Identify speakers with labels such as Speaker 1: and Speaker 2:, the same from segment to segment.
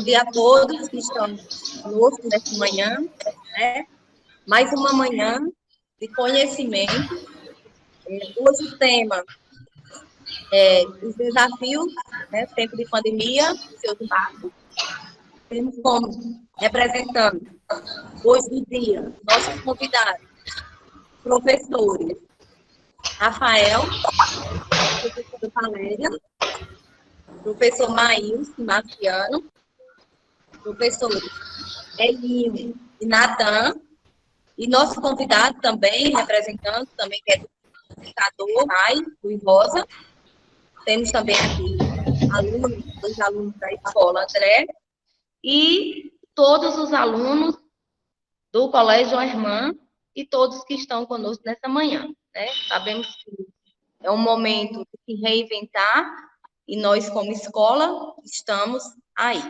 Speaker 1: dia a todos que estão conosco nesta manhã, né? Mais uma manhã de conhecimento. Hoje o tema é os desafios, né? Tempo de pandemia, seus impactos. Temos como representando hoje o dia nossos convidados, professores Rafael, professora Valéria, professor Maílson Marciano, professores Elinho e Natan, e nosso convidado também, representando, também que é do educador, Rui Rosa. Temos também aqui dois alunos da escola André, e todos os alunos do Colégio Irmã e todos que estão conosco nessa manhã, né? Sabemos que é um momento de se reinventar e nós, como escola, estamos aí.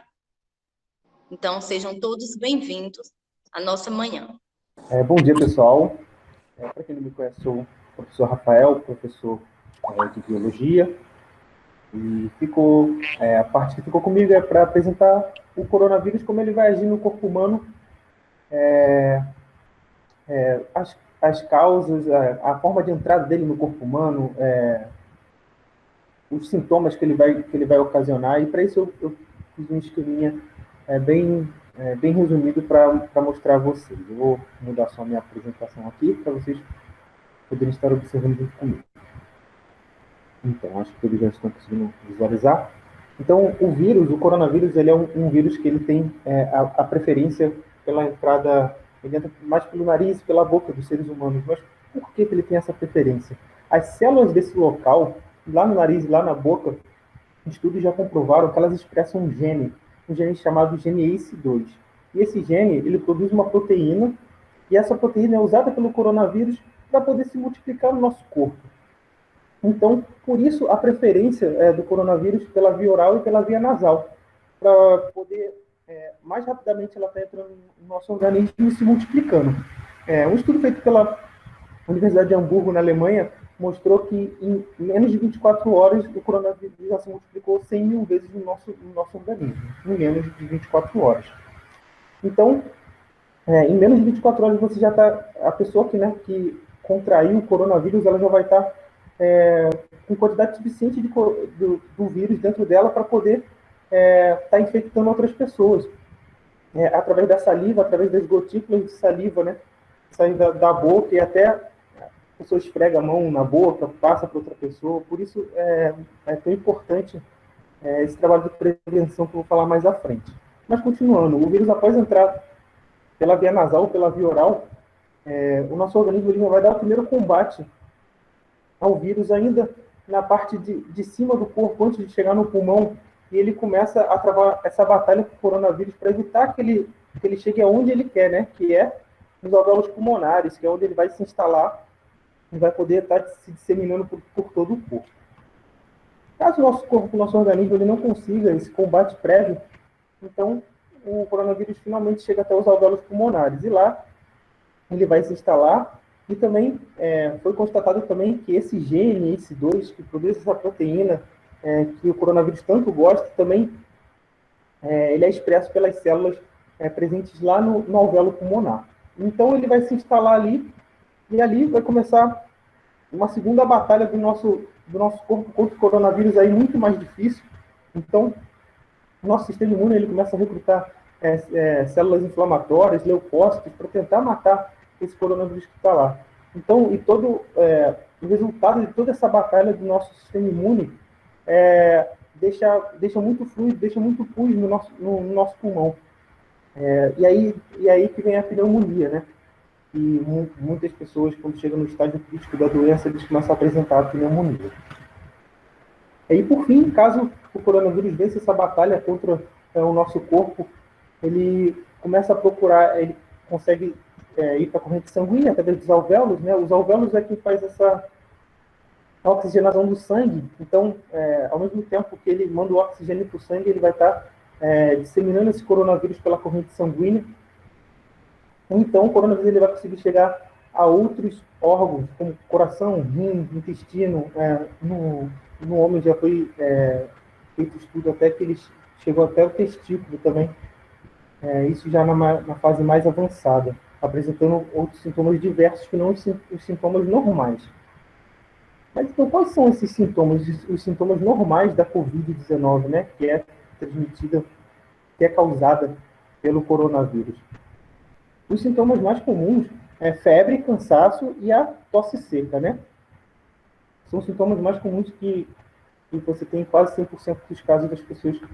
Speaker 1: Então, sejam todos bem-vindos à nossa manhã.
Speaker 2: Bom dia, pessoal. Para quem não me conhece, sou o professor Rafael, professor de Biologia. E a parte que ficou comigo é para apresentar o coronavírus, como ele vai agir no corpo humano, as causas, a forma de entrada dele no corpo humano, os sintomas que ele vai ocasionar. E para isso eu fiz um esqueminha bem resumido para mostrar a vocês. Eu vou mudar só a minha apresentação aqui para vocês poderem estar observando junto comigo. Então, acho que todos já estão conseguindo visualizar. Então, o coronavírus, ele é um vírus que ele tem a preferência pela entrada, ele entra mais pelo nariz, pela boca dos seres humanos. Mas por que ele tem essa preferência? As células desse local, lá no nariz e lá na boca, estudos já comprovaram que elas expressam um gene chamado gene ACE2. E esse gene, ele produz uma proteína, e essa proteína é usada pelo coronavírus para poder se multiplicar no nosso corpo. Então, por isso, a preferência do coronavírus pela via oral e pela via nasal, para poder, mais rapidamente, ela está entrando no nosso organismo e se multiplicando. Um estudo feito pela Universidade de Hamburgo, na Alemanha, mostrou que em menos de 24 horas o coronavírus já se multiplicou 100 mil vezes no nosso organismo, em menos de 24 horas. Então, em menos de 24 horas você já está, a pessoa que contraiu o coronavírus, ela já vai estar com quantidade suficiente do vírus dentro dela para poder estar infectando outras pessoas. Através da saliva, através das gotículas de saliva, né, saindo da boca, e até a pessoa esfrega a mão na boca, passa para outra pessoa. Por isso é tão importante esse trabalho de prevenção que eu vou falar mais à frente. Mas continuando, o vírus, após entrar pela via nasal ou pela via oral, o nosso organismo ele já vai dar o primeiro combate ao vírus ainda na parte de cima do corpo, antes de chegar no pulmão, e ele começa a travar essa batalha com o coronavírus para evitar que ele chegue aonde ele quer, né? Que é nos alvéolos pulmonares, que é onde ele vai se instalar e vai poder estar se disseminando por todo o corpo. Caso o nosso organismo ele não consiga esse combate prévio, então o coronavírus finalmente chega até os alvéolos pulmonares, e lá ele vai se instalar. E também foi constatado também que esse gene, ACE2, que produz essa proteína que o coronavírus tanto gosta, também ele é expresso pelas células presentes lá no alvéolo pulmonar. Então ele vai se instalar ali, e ali vai começar uma segunda batalha do nosso corpo contra o coronavírus, aí muito mais difícil. Então, o nosso sistema imune ele começa a recrutar células inflamatórias, leucócitos, para tentar matar esse coronavírus que está lá. Então, o resultado de toda essa batalha do nosso sistema imune deixa muito fluido, deixa muito pus no nosso pulmão. E aí que vem a pneumonia, né? E muitas pessoas, quando chegam no estágio crítico da doença, eles começam a apresentar a pneumonia. E por fim, caso o coronavírus vença essa batalha contra o nosso corpo, ele começa a procurar, ele consegue ir para a corrente sanguínea através dos alvéolos, né? Os alvéolos é quem faz essa oxigenação do sangue. Então, ao mesmo tempo que ele manda o oxigênio para o sangue, ele vai estar disseminando esse coronavírus pela corrente sanguínea. Então, o coronavírus ele vai conseguir chegar a outros órgãos, como coração, rim, intestino. No homem já foi feito estudo até que chegou até o testículo também, isso já na fase mais avançada, apresentando outros sintomas diversos que não os sintomas normais. Mas então, quais são esses sintomas, os sintomas normais da Covid-19, né, que é transmitida, que é causada pelo coronavírus? Os sintomas mais comuns é febre, cansaço e a tosse seca, né? São sintomas mais comuns que você tem em quase 100% dos casos das pessoas que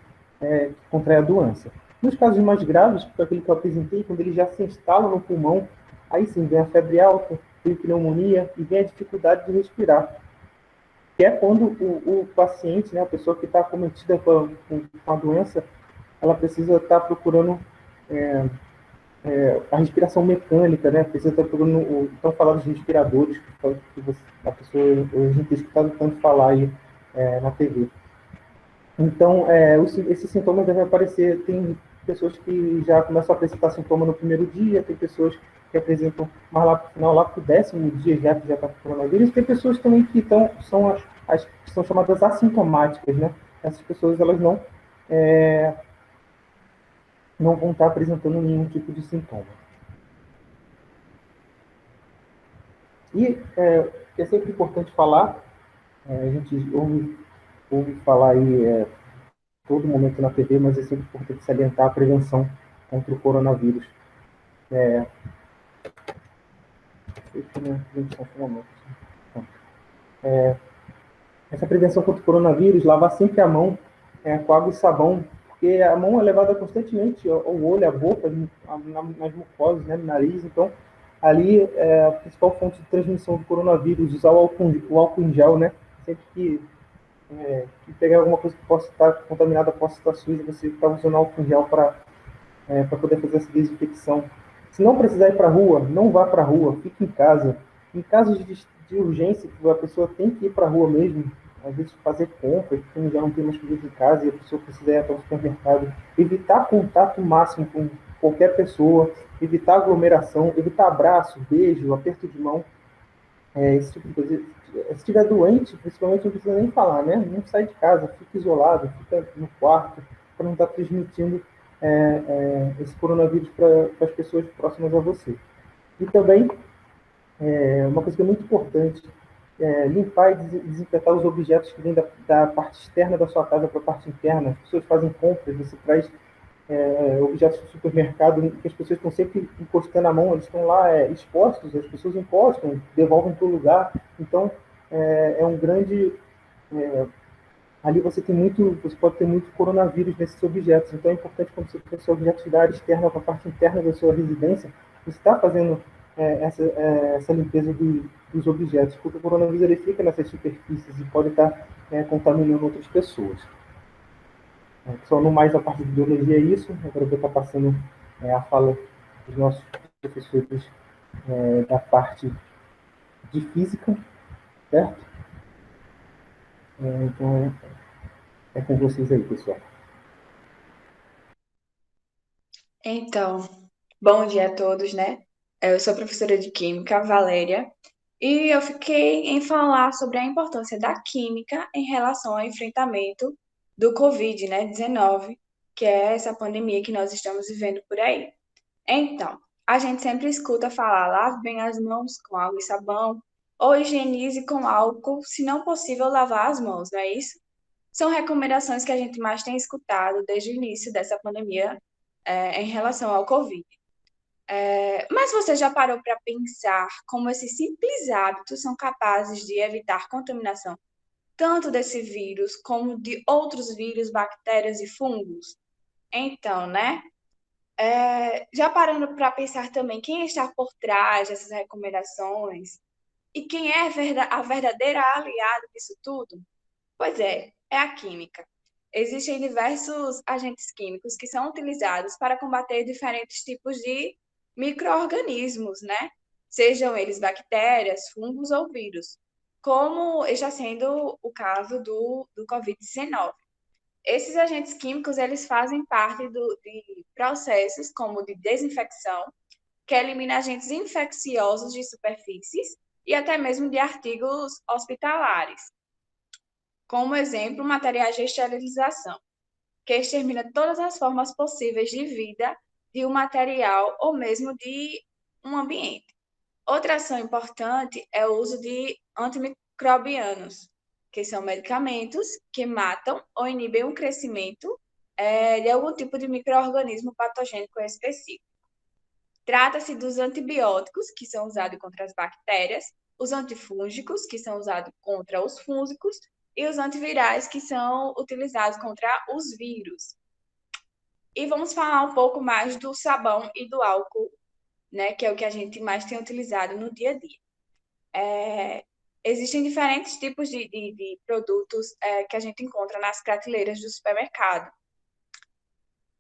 Speaker 2: contraem a doença. Nos casos mais graves, que foi aquele que eu apresentei, quando ele já se instala no pulmão, aí sim vem a febre alta, vem pneumonia e vem a dificuldade de respirar, que é quando o paciente, né, a pessoa que está acometida com a doença, ela precisa estar procurando a respiração mecânica, né? Precisa estar procurando estão falando dos respiradores, que a pessoa, a gente tem escutado tanto falar aí na TV. Então, esses sintomas devem aparecer. Tem pessoas que já começam a apresentar sintoma no primeiro dia, tem pessoas que apresentam mais lá para o final, lá para o 10º dia já que já está com coronavírus. Tem pessoas também que são as que são chamadas assintomáticas, né? Essas pessoas elas não vão estar apresentando nenhum tipo de sintoma. E que é sempre importante falar, a gente ouve falar aí todo momento na TV, mas é sempre importante salientar a prevenção contra o coronavírus. Essa prevenção contra o coronavírus, lavar sempre a mão com água e sabão, porque a mão é levada constantemente ao olho, à boca, nas mucosas, né, no nariz, então ali é a principal fonte de transmissão do coronavírus, usar o álcool em gel, né, sempre que pegar alguma coisa que possa estar contaminada, possa estar suja, você está usando álcool em gel para poder fazer essa desinfecção. Se não precisar ir para a rua, não vá para a rua, fique em casa. Em casos de urgência, que a pessoa tem que ir para a rua mesmo, às vezes fazer compras, porque já não tem mais comida em casa e a pessoa precisa ir até o supermercado, evitar contato máximo com qualquer pessoa, evitar aglomeração, evitar abraço, beijo, aperto de mão, esse tipo de coisa. Se estiver doente, principalmente, não precisa nem falar, né? Não sai de casa, fica isolado, fica no quarto, para não estar transmitindo esse coronavírus para as pessoas próximas a você. E também, uma coisa que é muito importante, limpar e desinfetar os objetos que vêm da parte externa da sua casa para a parte interna. As pessoas fazem compras, você traz objetos do supermercado que as pessoas estão sempre encostando a mão, eles estão lá expostos, as pessoas encostam, devolvem para o lugar. Então, é um grande ali você pode ter muito coronavírus nesses objetos. Então é importante quando você tem seus objetos da área externa para a parte interna da sua residência, você está fazendo essa limpeza dos objetos, porque o coronavírus ele fica nessas superfícies e pode estar contaminando outras pessoas. Só no mais a parte de biologia é isso. Agora eu vou estar passando a fala dos nossos professores da parte de física, certo? Então é com vocês aí, pessoal.
Speaker 3: Então, bom dia a todos, né? Eu sou professora de Química, Valéria, e eu fiquei em falar sobre a importância da química em relação ao enfrentamento do Covid, né, 19, que é essa pandemia que nós estamos vivendo por aí. Então, a gente sempre escuta falar, lave bem as mãos com água e sabão, ou higienize com álcool, se não possível, lavar as mãos, não é isso? São recomendações que a gente mais tem escutado desde o início dessa pandemia, em relação ao Covid. Mas você já parou para pensar como esses simples hábitos são capazes de evitar contaminação tanto desse vírus como de outros vírus, bactérias e fungos? Então, né? Já parando para pensar também quem está por trás dessas recomendações e quem é a verdadeira aliada disso tudo? Pois é a química. Existem diversos agentes químicos que são utilizados para combater diferentes tipos de micro-organismos, né? Sejam eles bactérias, fungos ou vírus, como está sendo o caso do Covid-19. Esses agentes químicos, eles fazem parte de processos como de desinfecção, que elimina agentes infecciosos de superfícies e até mesmo de artigos hospitalares. Como exemplo, materiais de esterilização. que extermina todas as formas possíveis de vida de um material ou mesmo de um ambiente. Outra ação importante é o uso de antimicrobianos, que são medicamentos que matam ou inibem o crescimento de algum tipo de micro-organismo patogênico específico. Trata-se dos antibióticos, que são usados contra as bactérias, os antifúngicos, que são usados contra os fúngicos, e os antivirais, que são utilizados contra os vírus. E vamos falar um pouco mais do sabão e do álcool, né, que é o que a gente mais tem utilizado no dia a dia. Existem diferentes tipos de produtos que a gente encontra nas prateleiras do supermercado.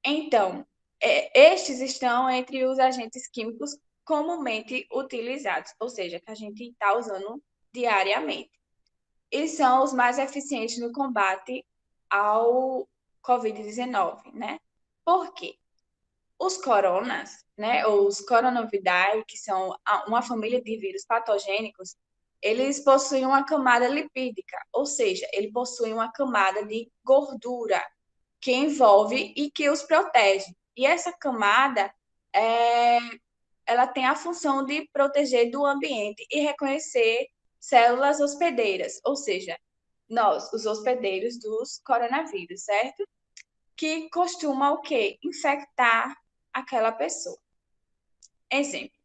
Speaker 3: Então, estes estão entre os agentes químicos comumente utilizados, ou seja, que a gente está usando diariamente. E são os mais eficientes no combate ao Covid-19, né? Por quê? Os coronas, né, os coronavidae, que são uma família de vírus patogênicos, eles possuem uma camada lipídica, ou seja, ele possui uma camada de gordura que envolve e que os protege. E essa camada, ela tem a função de proteger do ambiente e reconhecer células hospedeiras, ou seja, nós, os hospedeiros dos coronavírus, certo? Que costuma o quê? Infectar aquela pessoa. Exemplo.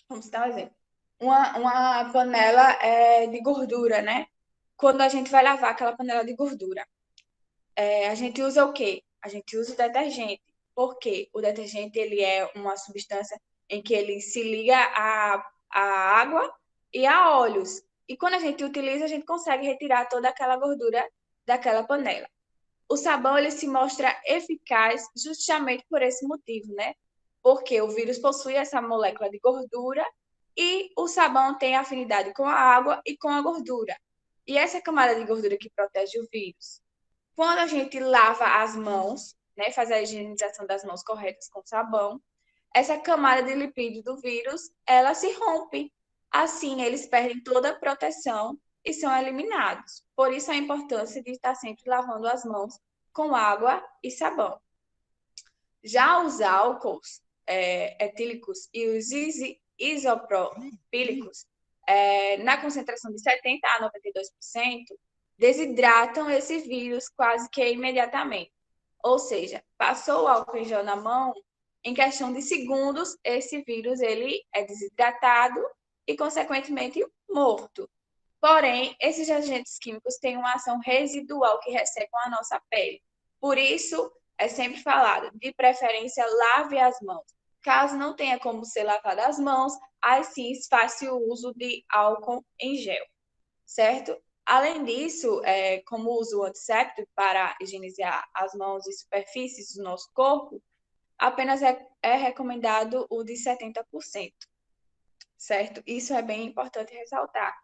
Speaker 3: Vamos dar um exemplo. Uma panela de gordura, né? Quando a gente vai lavar aquela panela de gordura, a gente usa o quê? A gente usa o detergente. Por quê? O detergente ele é uma substância em que ele se liga a água e a óleos. E quando a gente utiliza, a gente consegue retirar toda aquela gordura daquela panela. O sabão ele se mostra eficaz justamente por esse motivo, né? Porque o vírus possui essa molécula de gordura e o sabão tem afinidade com a água e com a gordura. E essa camada de gordura que protege o vírus. Quando a gente lava as mãos, né, faz a higienização das mãos corretas com sabão, essa camada de lipídio do vírus, ela se rompe. Assim, eles perdem toda a proteção e são eliminados. Por isso a importância de estar sempre lavando as mãos com água e sabão. Já os álcools etílicos e os isopropílicos, na concentração de 70% a 92%, desidratam esse vírus quase que imediatamente. Ou seja, passou o álcool em gel na mão, em questão de segundos, esse vírus ele é desidratado e, consequentemente, morto. Porém, esses agentes químicos têm uma ação residual que ressecam a nossa pele. Por isso, é sempre falado, de preferência, lave as mãos. Caso não tenha como ser lavada as mãos, aí sim faça o uso de álcool em gel, certo? Além disso, como uso antisséptico para higienizar as mãos e superfícies do nosso corpo, apenas é recomendado o de 70%, certo? Isso é bem importante ressaltar.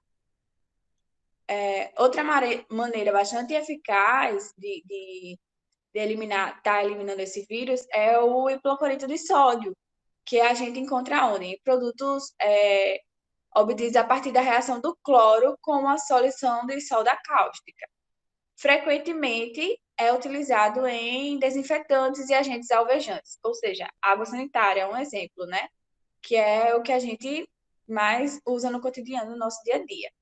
Speaker 3: Outra maneira bastante eficaz de estar eliminando esse vírus é o hipoclorito de sódio, que a gente encontra onde? Em produtos obtidos a partir da reação do cloro com a solução de soda cáustica. Frequentemente é utilizado em desinfetantes e agentes alvejantes, ou seja, água sanitária é um exemplo, né? Que é o que a gente mais usa no cotidiano, no nosso dia a dia.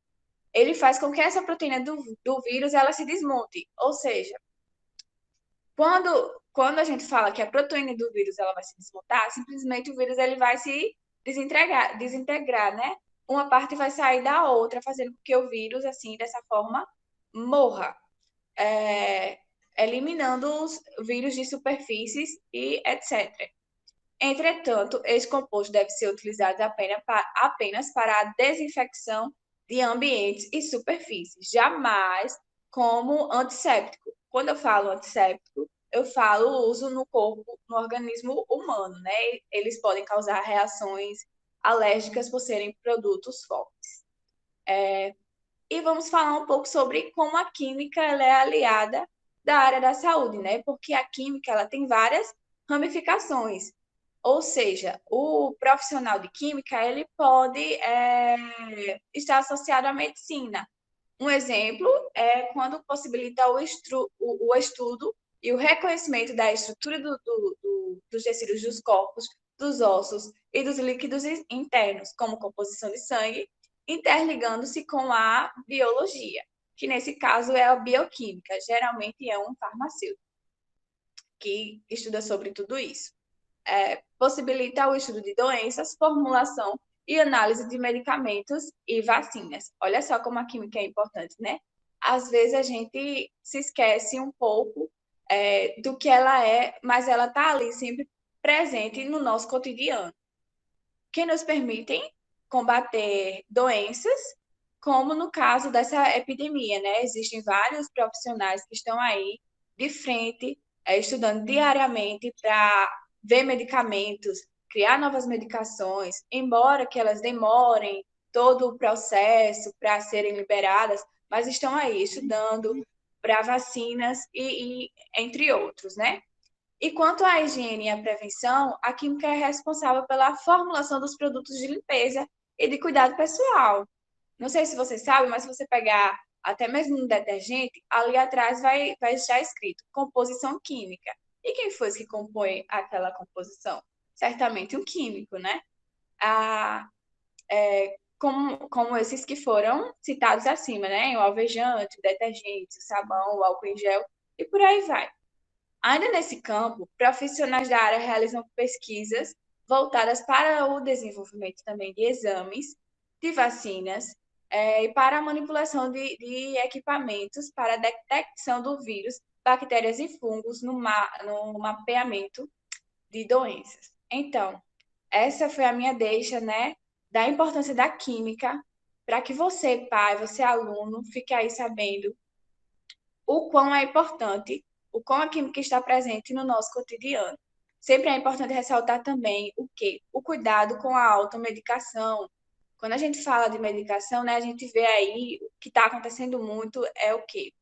Speaker 3: Ele faz com que essa proteína do vírus ela se desmonte, ou seja, quando a gente fala que a proteína do vírus ela vai se desmontar, simplesmente o vírus ele vai se desintegrar, né? Uma parte vai sair da outra, fazendo com que o vírus, assim, dessa forma, morra, eliminando os vírus de superfícies e etc. Entretanto, esse composto deve ser utilizado apenas para a desinfecção de ambientes e superfícies, jamais como antisséptico. Quando eu falo antisséptico, eu falo uso no corpo, no organismo humano, né? Eles podem causar reações alérgicas por serem produtos fortes. E vamos falar um pouco sobre como a química ela é aliada da área da saúde, né? Porque a química ela tem várias ramificações. Ou seja, o profissional de química ele pode estar associado à medicina. Um exemplo é quando possibilita o estudo e o reconhecimento da estrutura dos tecidos dos corpos, dos ossos e dos líquidos internos, como composição de sangue, interligando-se com a biologia, que nesse caso é a bioquímica, geralmente é um farmacêutico que estuda sobre tudo isso. Possibilita o estudo de doenças, formulação e análise de medicamentos e vacinas. Olha só como a química é importante, né? Às vezes a gente se esquece um pouco do que ela é, mas ela está ali sempre presente no nosso cotidiano, que nos permitem combater doenças, como no caso dessa epidemia, né? Existem vários profissionais que estão aí de frente, estudando diariamente para ver medicamentos, criar novas medicações, embora que elas demorem todo o processo para serem liberadas, mas estão aí estudando para vacinas e entre outros, né? E quanto à higiene e à prevenção, a química é responsável pela formulação dos produtos de limpeza e de cuidado pessoal. Não sei se você sabe, mas se você pegar até mesmo no detergente, ali atrás vai estar escrito composição química. E quem foi que compõe aquela composição? Certamente um químico, né? Como esses que foram citados acima, né? O alvejante, o detergente, o sabão, o álcool em gel e por aí vai. Ainda nesse campo, profissionais da área realizam pesquisas voltadas para o desenvolvimento também de exames, de vacinas e para a manipulação de equipamentos para a detecção do vírus, bactérias e fungos no mapeamento de doenças. Então, essa foi a minha deixa, né, da importância da química, para que você, pai, você, aluno, fique aí sabendo o quão é importante, o quão a química está presente no nosso cotidiano. Sempre é importante ressaltar também o quê? O cuidado com a automedicação. Quando a gente fala de medicação, né, a gente vê aí o que está acontecendo muito é o quê?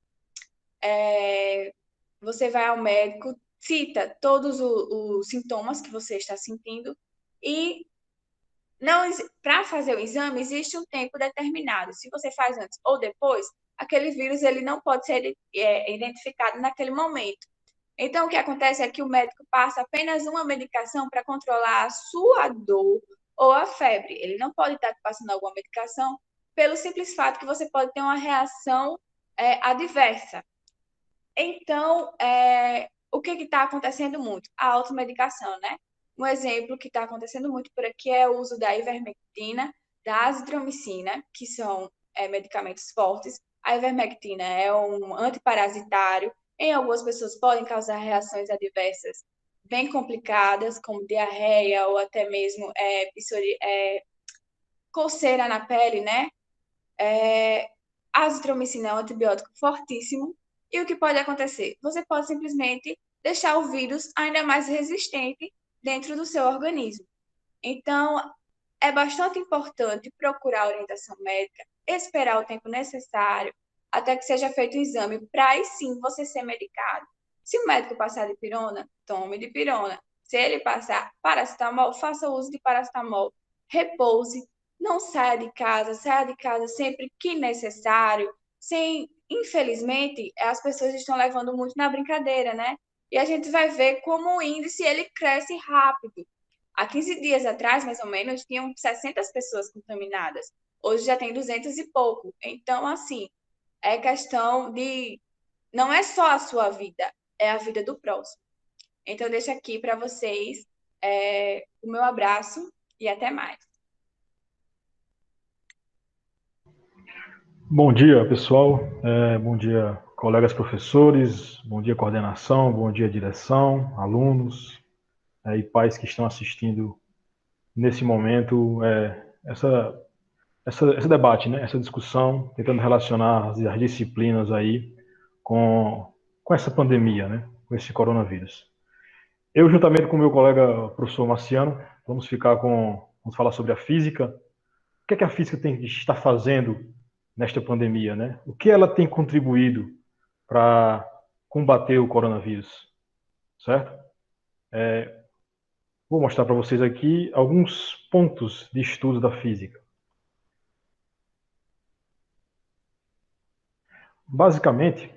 Speaker 3: Você vai ao médico, cita todos os sintomas que você está sentindo e não, para fazer o exame existe um tempo determinado. Se você faz antes ou depois, aquele vírus ele não pode ser identificado naquele momento. Então, o que acontece é que o médico passa apenas uma medicação para controlar a sua dor ou a febre. Ele não pode estar passando alguma medicação pelo simples fato que você pode ter uma reação adversa. Então, o que está acontecendo muito? A automedicação, né? Um exemplo que está acontecendo muito por aqui é o uso da ivermectina, da azitromicina, que são medicamentos fortes. A ivermectina é um antiparasitário. Em algumas pessoas podem causar reações adversas bem complicadas, como diarreia ou até mesmo coceira na pele, né? A azitromicina é um antibiótico fortíssimo. E o que pode acontecer? Você pode simplesmente deixar o vírus ainda mais resistente dentro do seu organismo. Então, é bastante importante procurar orientação médica, esperar o tempo necessário até que seja feito o exame, para aí sim você ser medicado. Se o médico passar de pirona, tome de pirona. Se ele passar paracetamol, faça uso de paracetamol. Repouse, não saia de casa sempre que necessário. Infelizmente, as pessoas estão levando muito na brincadeira, né? E a gente vai ver como o índice ele cresce rápido. Há 15 dias atrás, mais ou menos, tinham 60 pessoas contaminadas. Hoje já tem 200 e pouco. Então, assim, é questão de... Não é só a sua vida, é a vida do próximo. Então, eu deixo aqui para vocês o meu abraço e até mais.
Speaker 4: Bom dia, pessoal. Bom dia, colegas professores. Bom dia, coordenação. Bom dia, direção, alunos e pais que estão assistindo nesse momento esse debate, né? Essa discussão, tentando relacionar as disciplinas aí com essa pandemia, né? Com esse coronavírus. Eu, juntamente com o meu colega professor Marciano, vamos falar sobre a física. O que é que a física está fazendo nesta pandemia, né? O que ela tem contribuído para combater o coronavírus, certo? Vou mostrar para vocês aqui alguns pontos de estudo da física. Basicamente,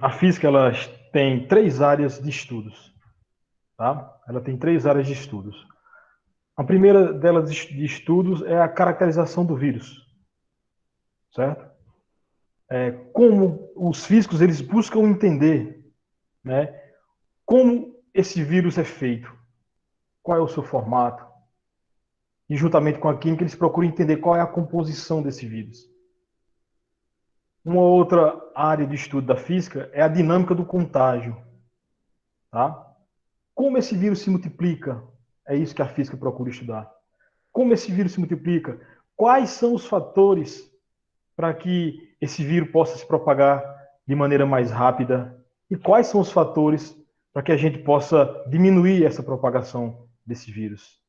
Speaker 4: a física ela tem 3 áreas de estudos, tá? Ela tem 3 áreas de estudos. A primeira delas de estudos é a caracterização do vírus, certo? Como os físicos eles buscam entender, né, como esse vírus é feito, qual é o seu formato, e juntamente com a química eles procuram entender qual é a composição desse vírus. Uma outra área de estudo da física é a dinâmica do contágio, tá? Como esse vírus se multiplica, é isso que a física procura estudar. Como esse vírus se multiplica, quais são os fatores para que esse vírus possa se propagar de maneira mais rápida e quais são os fatores para que a gente possa diminuir essa propagação desse vírus.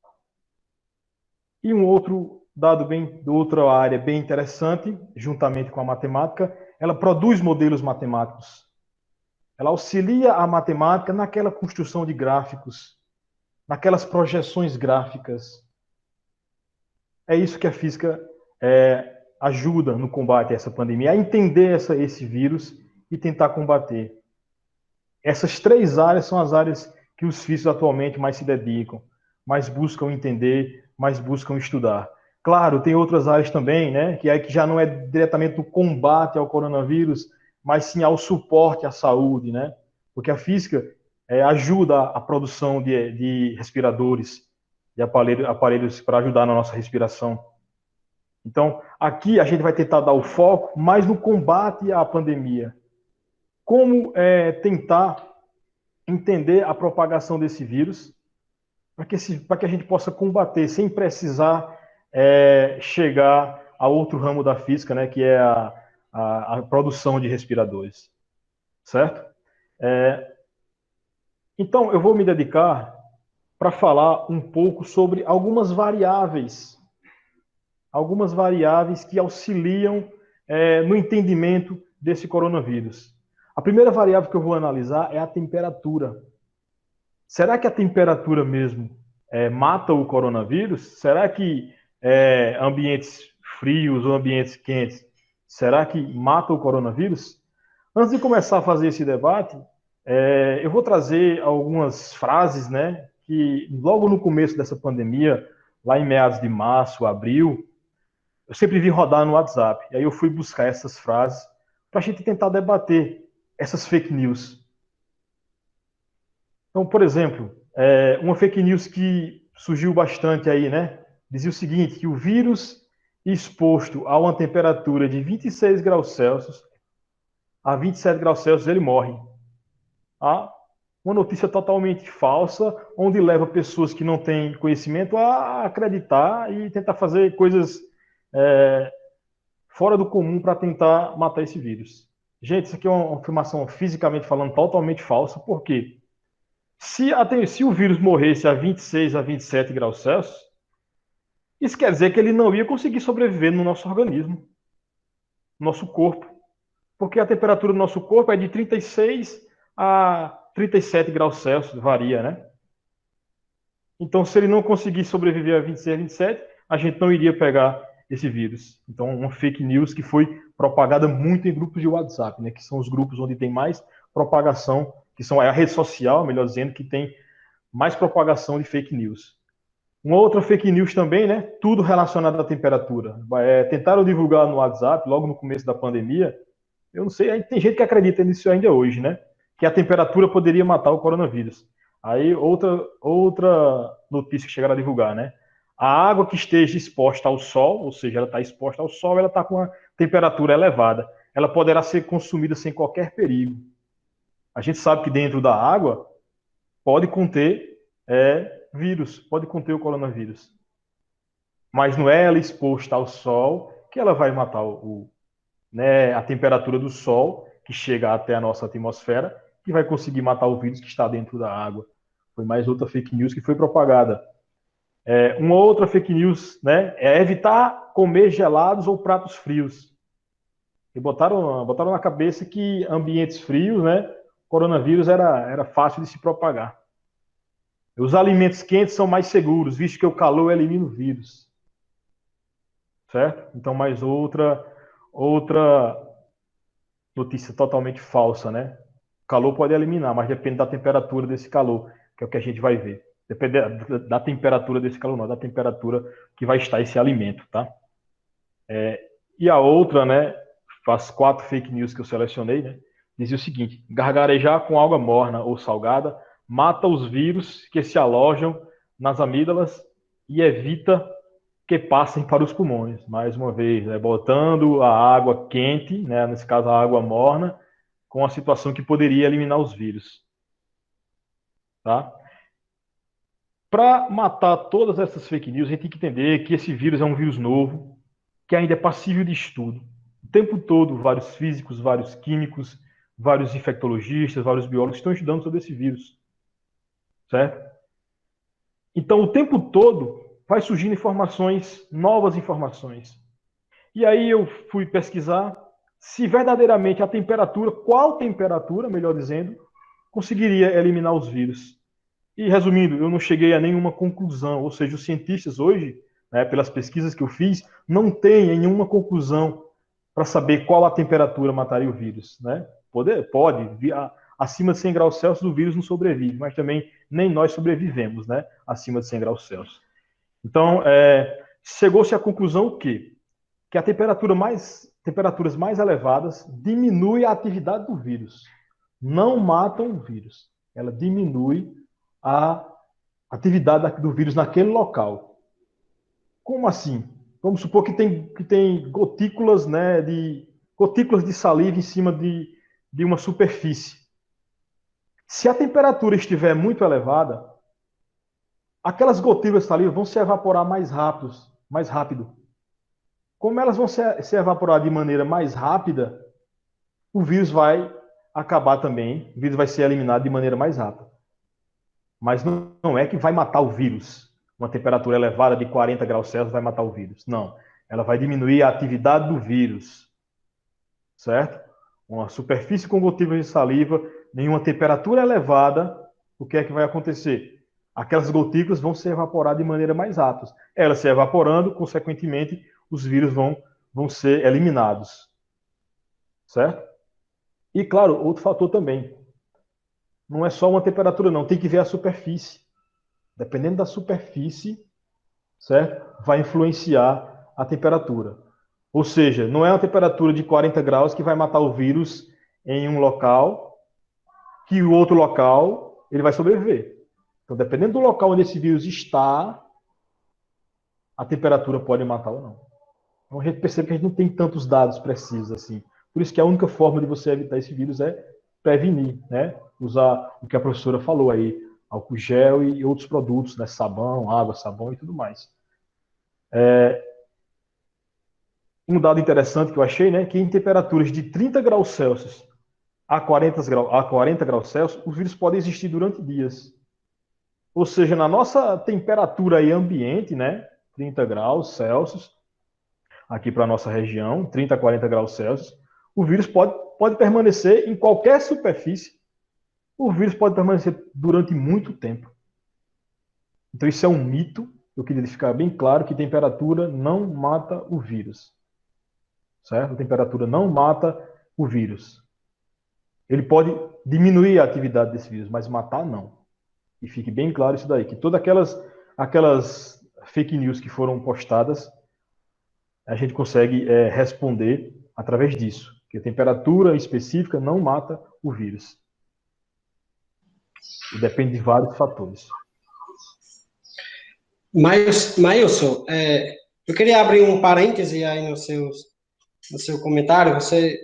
Speaker 4: E um outro dado outra área bem interessante, juntamente com a matemática, ela produz modelos matemáticos. Ela auxilia a matemática naquela construção de gráficos, naquelas projeções gráficas. É isso que a física ajuda no combate a essa pandemia, a entender esse vírus e tentar combater. Essas 3 áreas são as áreas que os físicos atualmente mais se dedicam, mais buscam entender, mais buscam estudar. Claro, tem outras áreas também, né, que já não é diretamente o combate ao coronavírus, mas sim ao suporte à saúde, né? Porque a física ajuda a produção de respiradores, de aparelhos para ajudar na nossa respiração. Então, aqui a gente vai tentar dar o foco mais no combate à pandemia. Como tentar entender a propagação desse vírus para que a gente possa combater sem precisar chegar a outro ramo da física, né, que é a produção de respiradores. Certo? Então, eu vou me dedicar para falar um pouco sobre algumas variáveis que auxiliam no entendimento desse coronavírus. A primeira variável que eu vou analisar é a temperatura. Será que a temperatura mesmo mata o coronavírus? Será que ambientes frios ou ambientes quentes, será que mata o coronavírus? Antes de começar a fazer esse debate, eu vou trazer algumas frases, né, que logo no começo dessa pandemia, lá em meados de março, abril, eu sempre vi rodar no WhatsApp. E aí eu fui buscar essas frases para a gente tentar debater essas fake news. Então, por exemplo, uma fake news que surgiu bastante aí, né? Dizia o seguinte, que o vírus exposto a uma temperatura de 26 graus Celsius a 27 graus Celsius ele morre. Uma notícia totalmente falsa, onde leva pessoas que não têm conhecimento a acreditar e tentar fazer coisas fora do comum para tentar matar esse vírus. Gente, isso aqui é uma afirmação fisicamente falando totalmente falsa, por quê? Se o vírus morresse a 26 a 27 graus Celsius, isso quer dizer que ele não ia conseguir sobreviver no nosso organismo, no nosso corpo. Porque a temperatura do nosso corpo é de 36 a 37 graus Celsius, varia, né? Então, se ele não conseguir sobreviver a 26 a 27, a gente não iria pegar esse vírus. Então, uma fake news que foi propagada muito em grupos de WhatsApp, né? Que são os grupos onde tem mais propagação, que são a rede social, melhor dizendo, que tem mais propagação de fake news. Uma outra fake news também, né? Tudo relacionado à temperatura. Tentaram divulgar no WhatsApp, logo no começo da pandemia. Eu não sei, tem gente que acredita nisso ainda hoje, né? Que a temperatura poderia matar o coronavírus. Aí, outra notícia que chegaram a divulgar, né? A água que esteja exposta ao sol, ou seja, ela está exposta ao sol, ela está com uma temperatura elevada. Ela poderá ser consumida sem qualquer perigo. A gente sabe que dentro da água pode conter vírus, pode conter o coronavírus. Mas não é ela exposta ao sol que ela vai matar a temperatura do sol, que chega até a nossa atmosfera, que vai conseguir matar o vírus que está dentro da água. Foi mais outra fake news que foi propagada. Uma outra fake news, né, é evitar comer gelados ou pratos frios. E botaram na cabeça que ambientes frios, né, coronavírus era fácil de se propagar. Os alimentos quentes são mais seguros, visto que o calor elimina o vírus. Certo? Então, mais outra notícia totalmente falsa, né? O calor pode eliminar, mas depende da temperatura desse calor, que é o que a gente vai ver. Depende da temperatura desse calor, não, da temperatura que vai estar esse alimento, tá? E a outra, né, faz 4 fake news que eu selecionei, né, dizia o seguinte: gargarejar com água morna ou salgada mata os vírus que se alojam nas amígdalas e evita que passem para os pulmões. Mais uma vez, né, botando a água quente, né, nesse caso a água morna, com a situação que poderia eliminar os vírus. Tá? Para matar todas essas fake news, a gente tem que entender que esse vírus é um vírus novo, que ainda é passível de estudo. O tempo todo, vários físicos, vários químicos, vários infectologistas, vários biólogos estão estudando sobre esse vírus. Certo? Então, o tempo todo, vai surgindo informações, novas informações. E aí eu fui pesquisar se verdadeiramente a temperatura, qual temperatura, melhor dizendo, conseguiria eliminar os vírus. E, resumindo, eu não cheguei a nenhuma conclusão. Ou seja, os cientistas hoje, né, pelas pesquisas que eu fiz, não têm nenhuma conclusão para saber qual a temperatura mataria o vírus. Né? Pode, acima de 100 graus Celsius o vírus não sobrevive, mas também nem nós sobrevivemos, né, acima de 100 graus Celsius. Então, chegou-se à conclusão que a temperaturas mais elevadas diminuem a atividade do vírus. Não matam o vírus. Ela diminui a atividade do vírus naquele local. Como assim? Vamos supor que tem gotículas, né, gotículas de saliva em cima de uma superfície. Se a temperatura estiver muito elevada, aquelas gotículas de saliva vão se evaporar mais rápido. Como elas vão se evaporar de maneira mais rápida, o vírus vai acabar também, o vírus vai ser eliminado de maneira mais rápida. Mas não é que vai matar o vírus. Uma temperatura elevada de 40 graus Celsius vai matar o vírus. Não. Ela vai diminuir a atividade do vírus. Certo? Uma superfície com gotículas de saliva, nenhuma temperatura elevada, o que é que vai acontecer? Aquelas gotículas vão se evaporar de maneira mais rápida. Elas se evaporando, consequentemente, os vírus vão ser eliminados. Certo? E, claro, outro fator também. Não é só uma temperatura, não. Tem que ver a superfície. Dependendo da superfície, certo? Vai influenciar a temperatura. Ou seja, não é uma temperatura de 40 graus que vai matar o vírus em um local, que o outro local ele vai sobreviver. Então, dependendo do local onde esse vírus está, a temperatura pode matar ou não. Então, a gente percebe que a gente não tem tantos dados precisos assim. Por isso que a única forma de você evitar esse vírus é prevenir, né? Usar o que a professora falou aí, álcool gel e outros produtos, né? Sabão, água, sabão e tudo mais. Um dado interessante que eu achei, né? Que em temperaturas de 30 graus Celsius a 40 graus Celsius, os vírus podem existir durante dias. Ou seja, na nossa temperatura aí ambiente, né? 30 graus Celsius, aqui para a nossa região, 30 a 40 graus Celsius, o vírus pode permanecer em qualquer superfície. O vírus pode permanecer durante muito tempo. Então, isso é um mito. Eu queria ficar bem claro que temperatura não mata o vírus. Certo? A temperatura não mata o vírus. Ele pode diminuir a atividade desse vírus, mas matar não. E fique bem claro isso daí, que todas aquelas fake news que foram postadas, a gente consegue responder através disso. Que a temperatura específica não mata o vírus. E depende de vários fatores.
Speaker 5: Mailson, eu queria abrir um parêntese aí no seu comentário. Você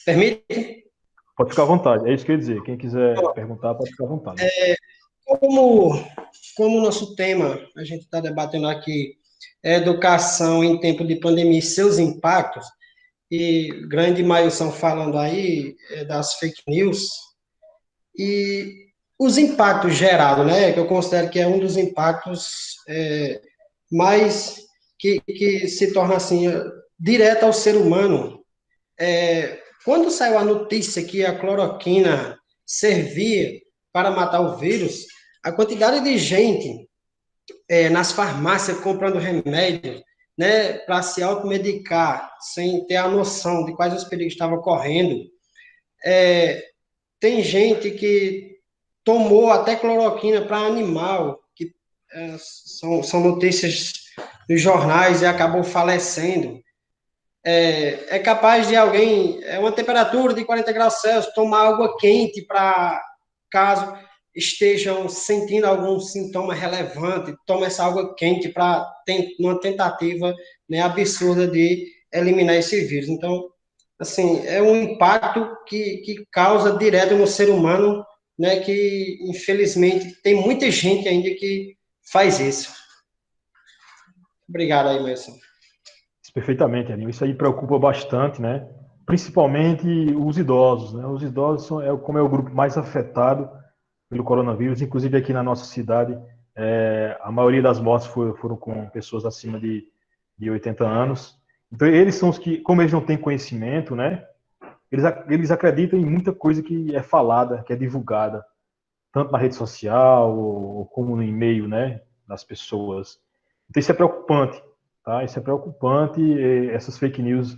Speaker 5: permite?
Speaker 4: Pode ficar à vontade, é isso que eu ia dizer. Quem quiser perguntar, pode ficar à vontade.
Speaker 5: Como o nosso tema, a gente está debatendo aqui, educação em tempo de pandemia e seus impactos, e grande Mailson falando aí das fake news, e os impactos gerados, né, que eu considero que é um dos impactos mais que se torna assim, direto ao ser humano. Quando saiu a notícia que a cloroquina servia para matar o vírus, a quantidade de gente nas farmácias comprando remédio, né, para se automedicar, sem ter a noção de quais os perigos estavam correndo, tem gente que tomou até cloroquina para animal, que são notícias dos jornais e acabou falecendo. É capaz de alguém, uma temperatura de 40 graus Celsius, tomar água quente para, caso estejam sentindo algum sintoma relevante, toma essa água quente para uma tentativa, né, absurda de eliminar esse vírus. Então, assim, é um impacto que causa direto no ser humano, né, que infelizmente tem muita gente ainda que faz isso. Obrigado aí, Mason.
Speaker 4: Perfeitamente, Aninho. Isso aí preocupa bastante, né? Principalmente os idosos, né? Os idosos como é o grupo mais afetado pelo coronavírus. Inclusive aqui na nossa cidade, a maioria das mortes foram com pessoas acima de 80 anos. Então eles são os que, como eles não têm conhecimento, né? Eles acreditam em muita coisa que é falada, que é divulgada, tanto na rede social ou como no e-mail, né? Das pessoas. Então isso é preocupante. Tá? Isso é preocupante, essas fake news,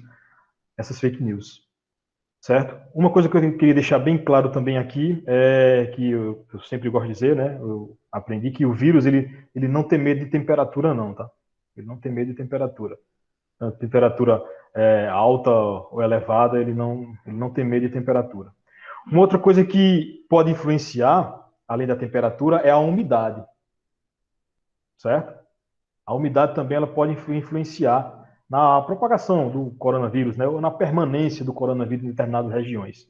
Speaker 4: certo? Uma coisa que eu queria deixar bem claro também aqui é que eu sempre gosto de dizer, né? Eu aprendi que o vírus ele não tem medo de temperatura, não, tá? Ele não tem medo de temperatura. A temperatura alta ou elevada, ele não tem medo de temperatura. Uma outra coisa que pode influenciar, além da temperatura, é a umidade, certo? A umidade também ela pode influenciar na propagação do coronavírus, né, ou na permanência do coronavírus em determinadas regiões.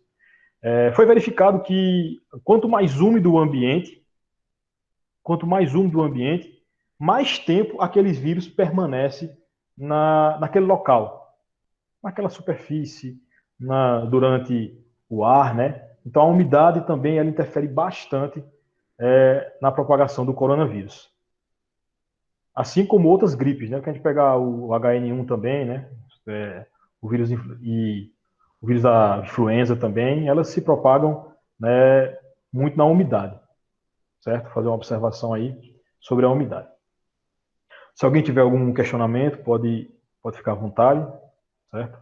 Speaker 4: Foi verificado que quanto mais úmido o ambiente, mais tempo aqueles vírus permanecem naquele local, naquela superfície, durante o ar, né? Então a umidade também ela interfere bastante na propagação do coronavírus. Assim como outras gripes, né? Que a gente pegar o HN1 também, né? O vírus da influenza também, elas se propagam, né, muito na umidade, certo? Fazer uma observação aí sobre a umidade. Se alguém tiver algum questionamento, pode ficar à vontade, certo?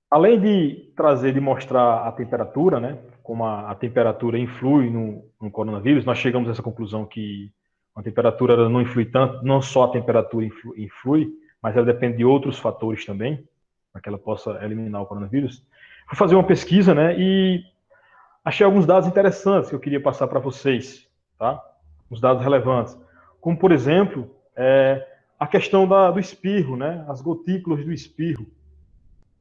Speaker 4: Além de mostrar a temperatura, né? Como a temperatura influi no coronavírus, nós chegamos a essa conclusão que a temperatura ela não influi tanto, não só a temperatura influi, mas ela depende de outros fatores também, para que ela possa eliminar o coronavírus. Fui fazer uma pesquisa, né, e achei alguns dados interessantes que eu queria passar para vocês, tá? Os dados relevantes. Como, por exemplo, a questão do espirro, né, as gotículas do espirro.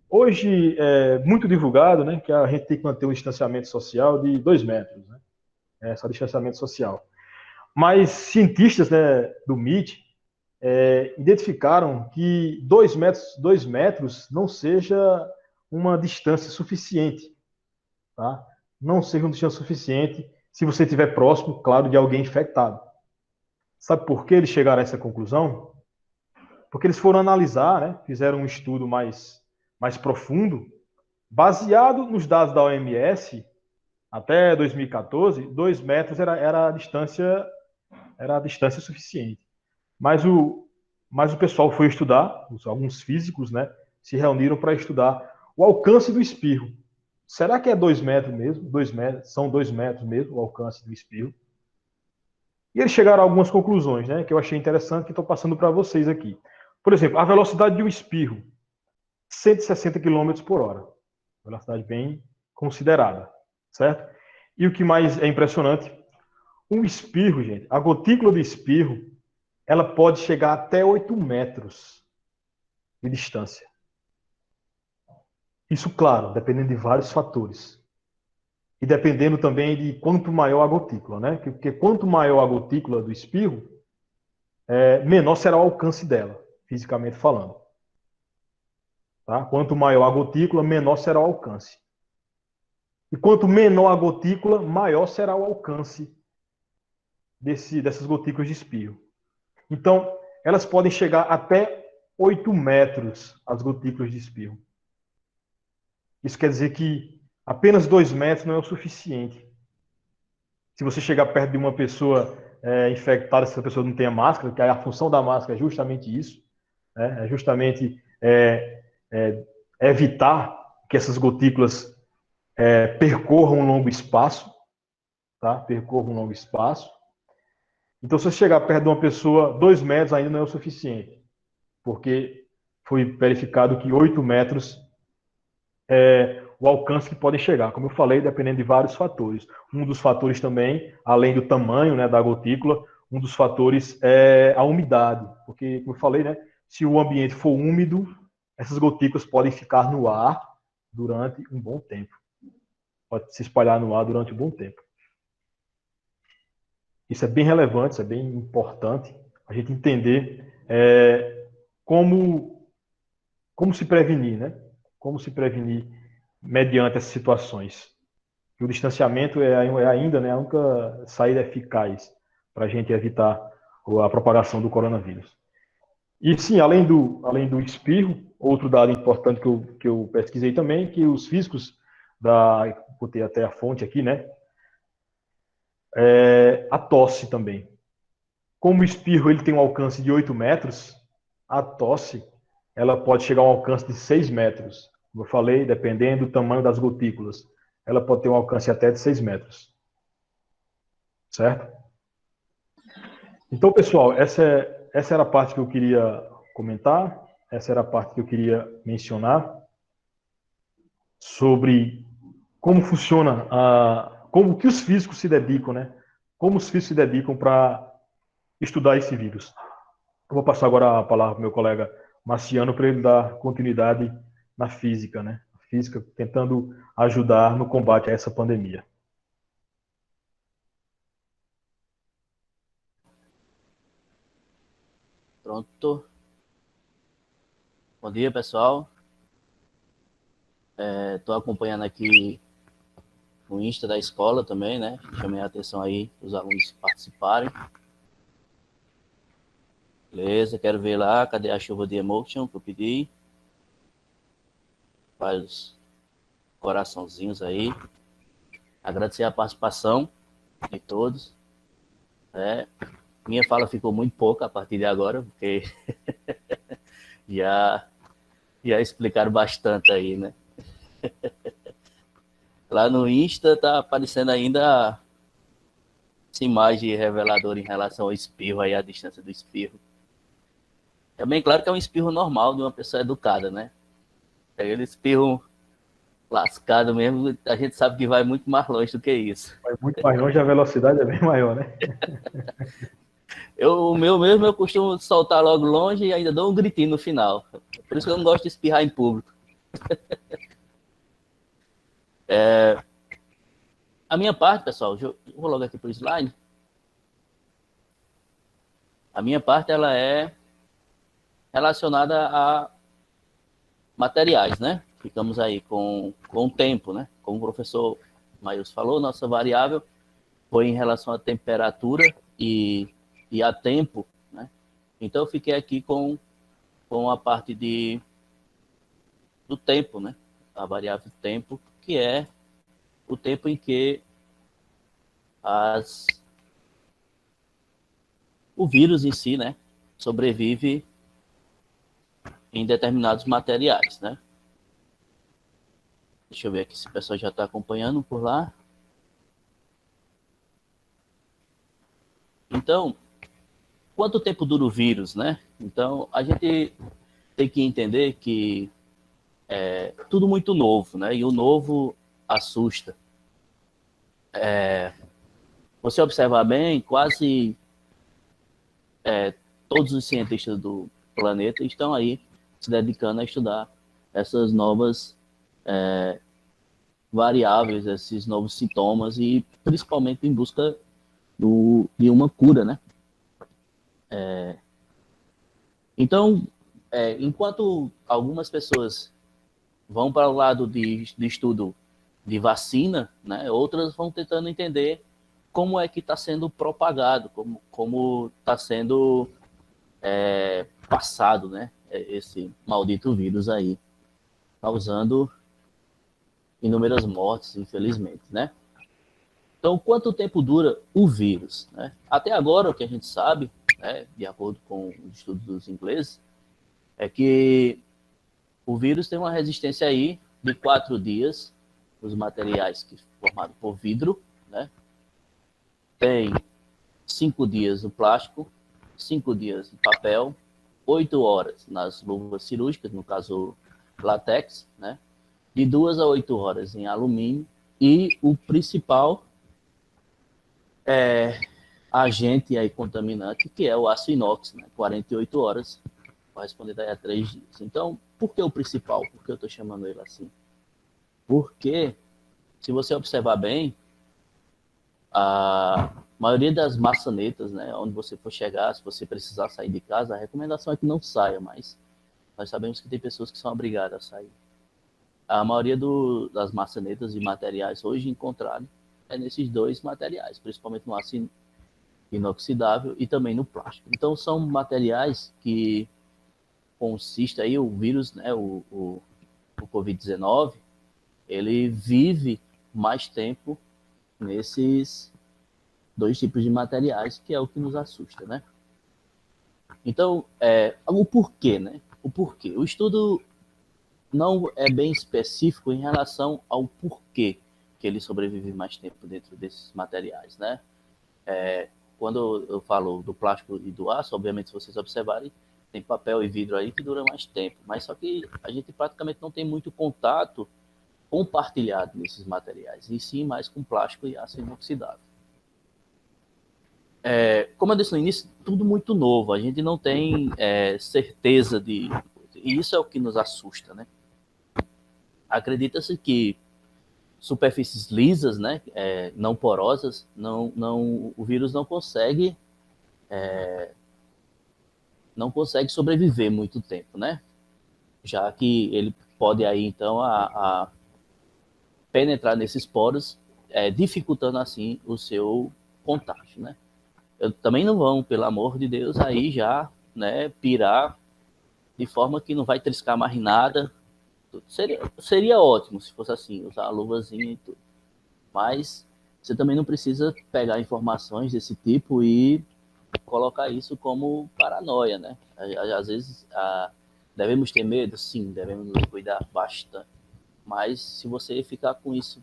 Speaker 4: Hoje é muito divulgado, né, que a gente tem que manter um distanciamento social de 2 metros, né? Só distanciamento social. Mas cientistas, né, do MIT identificaram que 2 metros não seja uma distância suficiente, tá? Não seja uma distância suficiente se você estiver próximo, claro, de alguém infectado. Sabe por que eles chegaram a essa conclusão? Porque eles foram analisar, né, fizeram um estudo mais profundo, baseado nos dados da OMS, até 2014, 2 metros era a distância suficiente. Mas o pessoal foi estudar, alguns físicos, né, se reuniram para estudar o alcance do espirro. Será que é 2 metros mesmo? 2 metros, são 2 metros mesmo o alcance do espirro? E eles chegaram a algumas conclusões, né, que eu achei interessante, que estou passando para vocês aqui. Por exemplo, a velocidade de um espirro, 160 km por hora. Velocidade bem considerada, certo? E o que mais é impressionante, um espirro, gente, a gotícula do espirro, ela pode chegar até 8 metros de distância. Isso, claro, dependendo de vários fatores. E dependendo também de quanto maior a gotícula, né? Porque quanto maior a gotícula do espirro, menor será o alcance dela, fisicamente falando. Tá? Quanto maior a gotícula, menor será o alcance. E quanto menor a gotícula, maior será o alcance dessas gotículas de espirro. Então, elas podem chegar até 8 metros, as gotículas de espirro. Isso quer dizer que apenas 2 metros não é o suficiente. Se você chegar perto de uma pessoa infectada, se essa pessoa não tenha máscara, que a função da máscara é justamente isso, né? É justamente evitar que essas gotículas percorram um longo espaço, tá? Percorram um longo espaço. Então, se você chegar perto de uma pessoa, 2 metros ainda não é o suficiente, porque foi verificado que 8 metros é o alcance que podem chegar. Como eu falei, dependendo de vários fatores. Um dos fatores também, além do tamanho, né, da gotícula, um dos fatores é a umidade, porque, como eu falei, né, se o ambiente for úmido, essas gotículas podem ficar no ar durante um bom tempo. Pode se espalhar no ar durante um bom tempo. Isso é bem relevante, isso é bem importante, a gente entender como se prevenir, né? Como se prevenir mediante essas situações. E o distanciamento é ainda, né, a única saída eficaz para a gente evitar a propagação do coronavírus. E sim, além do espirro, outro dado importante que eu pesquisei também, que os físicos botei até a fonte aqui, né? A tosse também. Como o espirro ele tem um alcance de 8 metros, a tosse ela pode chegar a um alcance de 6 metros. Como eu falei, dependendo do tamanho das gotículas, ela pode ter um alcance até de 6 metros. Certo? Então, pessoal, essa era a parte que eu queria comentar, essa era a parte que eu queria mencionar sobre como funciona, como que os físicos se dedicam, né? Como os físicos se dedicam para estudar esse vírus. Eu vou passar agora a palavra para o meu colega Marciano para ele dar continuidade na física, né? A física tentando ajudar no combate a essa pandemia.
Speaker 6: Pronto. Bom dia, pessoal. Estou acompanhando aqui o Insta da escola também, né? Chamei a atenção aí para os alunos participarem. Beleza, quero ver lá, cadê a chuva de emotion que eu pedi? Faz coraçãozinhos aí. Agradecer a participação de todos. Minha fala ficou muito pouca a partir de agora, porque já explicaram bastante aí, né? Lá no Insta tá aparecendo ainda essa imagem reveladora em relação ao espirro, aí a distância do espirro. É bem claro que é um espirro normal de uma pessoa educada, né? Aquele espirro lascado mesmo, a gente sabe que vai muito mais longe do que isso.
Speaker 4: Vai muito mais longe, a velocidade é bem maior, né?
Speaker 6: O meu mesmo, eu costumo soltar logo longe e ainda dou um gritinho no final. Por isso que eu não gosto de espirrar em público. A minha parte, pessoal, eu vou logo aqui para o slide. A minha parte, ela é relacionada a materiais, né? Ficamos aí com o tempo, né? Como o professor Maius falou, nossa variável foi em relação à temperatura e a tempo, né? Então, eu fiquei aqui com a parte do tempo, né? A variável tempo, que é o tempo em que o vírus em si, né, sobrevive em determinados materiais, né? Deixa eu ver aqui se o pessoal já está acompanhando por lá. Então, quanto tempo dura o vírus, né? Então, a gente tem que entender que é tudo muito novo, né? E o novo assusta. Você observar bem, quase todos os cientistas do planeta estão aí se dedicando a estudar essas novas variáveis, esses novos sintomas e principalmente em busca de uma cura, né? Então, enquanto algumas pessoas vão para o lado de estudo de vacina, né, outras vão tentando entender como é que está sendo propagado, como está sendo passado, né, esse maldito vírus aí, causando inúmeras mortes, infelizmente, né? Então, quanto tempo dura o vírus, né? Até agora, o que a gente sabe, né, de acordo com os estudos dos ingleses, é que o vírus tem uma resistência aí de 4 dias, os materiais que formados por vidro, né? Tem 5 dias no plástico, 5 dias em papel, 8 horas nas luvas cirúrgicas, no caso látex, né? De 2 a 8 horas em alumínio, e o principal agente aí contaminante, que é o aço inox, né? 48 horas, correspondendo a 3 dias. Então, por que o principal? Por que eu estou chamando ele assim? Porque, se você observar bem, a maioria das maçanetas, né, onde você for chegar, se você precisar sair de casa, a recomendação é que não saia, mas nós sabemos que tem pessoas que são obrigadas a sair. A maioria das maçanetas e materiais hoje encontrados é nesses 2 materiais, principalmente no aço inoxidável e também no plástico. Então, são materiais que consiste aí o vírus, né, o Covid-19, ele vive mais tempo nesses 2 tipos de materiais, que é o que nos assusta, né? Então, o porquê, né? O porquê. O estudo não é bem específico em relação ao porquê que ele sobrevive mais tempo dentro desses materiais, né? Quando eu falo do plástico e do aço, obviamente, se vocês observarem, tem papel e vidro aí que dura mais tempo, mas só que a gente praticamente não tem muito contato compartilhado nesses materiais, e sim mais com plástico e aço inoxidável. Como eu disse no início, tudo muito novo, a gente não tem certeza de... E isso é o que nos assusta, né? Acredita-se que superfícies lisas, né, não porosas, o vírus não consegue sobreviver muito tempo, né? Já que ele pode aí, então, a penetrar nesses poros, dificultando, assim, o seu contágio, né? Também não vão, pelo amor de Deus, aí já, né, pirar de forma que não vai triscar mais nada. Seria ótimo se fosse assim, usar a luvazinha e tudo. Mas você também não precisa pegar informações desse tipo e colocar isso como paranoia, né? Às vezes, devemos ter medo? Sim, devemos nos cuidar bastante. Mas se você ficar com isso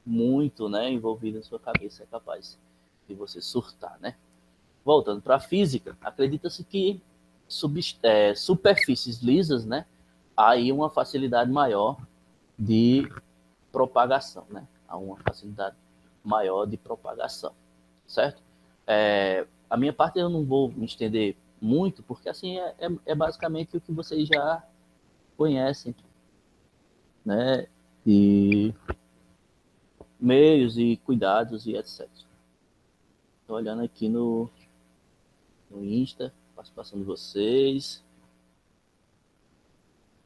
Speaker 6: muito, né, envolvido na sua cabeça, é capaz de você surtar, né? Voltando para a física, acredita-se que superfícies lisas, né, há aí uma facilidade maior de propagação, né? Há uma facilidade maior de propagação, certo? A minha parte eu não vou me estender muito, porque assim é basicamente o que vocês já conhecem, né? E meios e cuidados e etc. Estou olhando aqui no Insta, participação de vocês.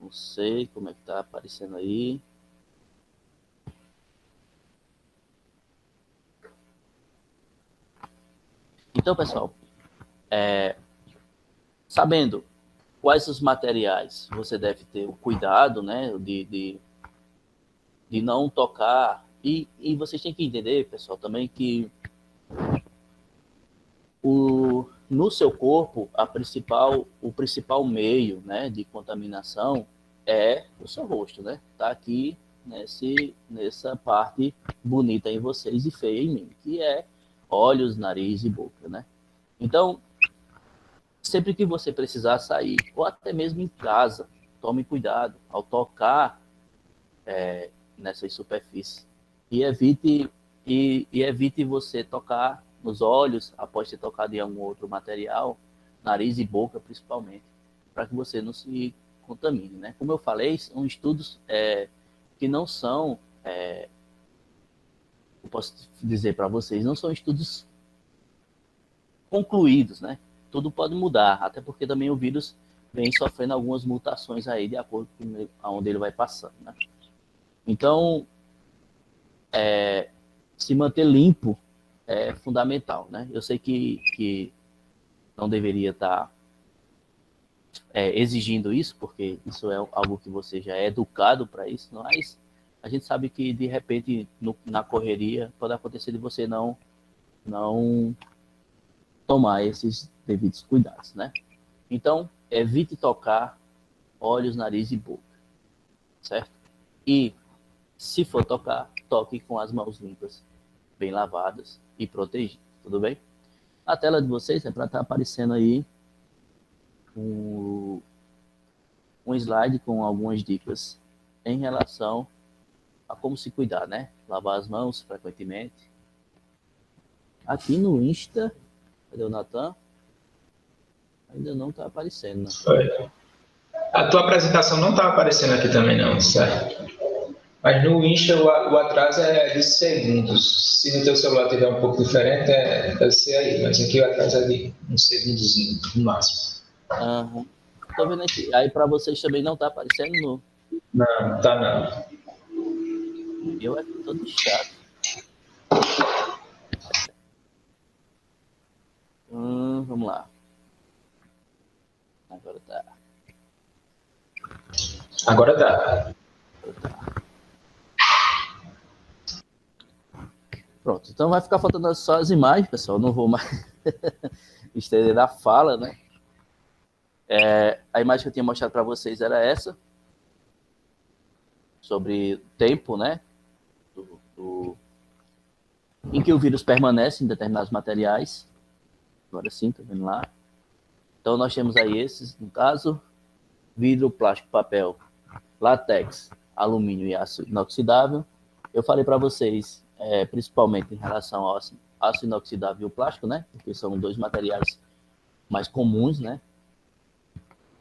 Speaker 6: Não sei como é que tá aparecendo aí. Então, pessoal, sabendo quais os materiais você deve ter o cuidado, né, de não tocar. E vocês têm que entender, pessoal, também que no seu corpo, o principal meio, né, de contaminação é o seu rosto, né? Tá aqui nessa parte bonita em vocês e feia em mim, que é olhos, nariz e boca, né? Então, sempre que você precisar sair, ou até mesmo em casa, tome cuidado ao tocar nessas superfícies e evite você tocar nos olhos após ter tocado em algum outro material, nariz e boca principalmente, para que você não se contamine, né? Como eu falei, são estudos que não são, eu posso dizer para vocês, não são estudos concluídos, né? Tudo pode mudar, até porque também o vírus vem sofrendo algumas mutações aí de acordo com aonde ele vai passando, né? Então, se manter limpo é fundamental, né? Eu sei que não deveria estar exigindo isso, porque isso é algo que você já é educado para isso, mas a gente sabe que, de repente, na correria, pode acontecer de você não tomar esses devidos cuidados, né? Então, evite tocar olhos, nariz e boca, certo? E, se for tocar, toque com as mãos limpas, bem lavadas e protegidas, tudo bem? A tela de vocês é para estar aparecendo aí um slide com algumas dicas em relação a como se cuidar, né? Lavar as mãos frequentemente. Aqui no Insta, cadê o Natan? Ainda não está aparecendo, né?
Speaker 7: Foi. A tua apresentação não está aparecendo aqui também, não, certo? Mas no Insta o atraso é de segundos. Se no teu celular tiver um pouco diferente, deve ser aí. Mas aqui o atraso é de um segundozinho, no máximo.
Speaker 6: Uhum. Tô vendo aqui. Aí para vocês também não está aparecendo no...
Speaker 7: Não, tá não.
Speaker 6: Eu é todo chato. Vamos lá. Agora tá.
Speaker 7: Agora tá.
Speaker 6: Pronto. Então vai ficar faltando só as imagens, pessoal. Não vou mais estender a fala, né? A imagem que eu tinha mostrado para vocês era essa. Sobre tempo, né? Em que o vírus permanece em determinados materiais. Agora sim, tá vendo lá? Então nós temos aí esses, no caso, vidro, plástico, papel, látex, alumínio e aço inoxidável. Eu falei para vocês, principalmente em relação ao aço inoxidável e o plástico, né? Porque são dois materiais mais comuns, né?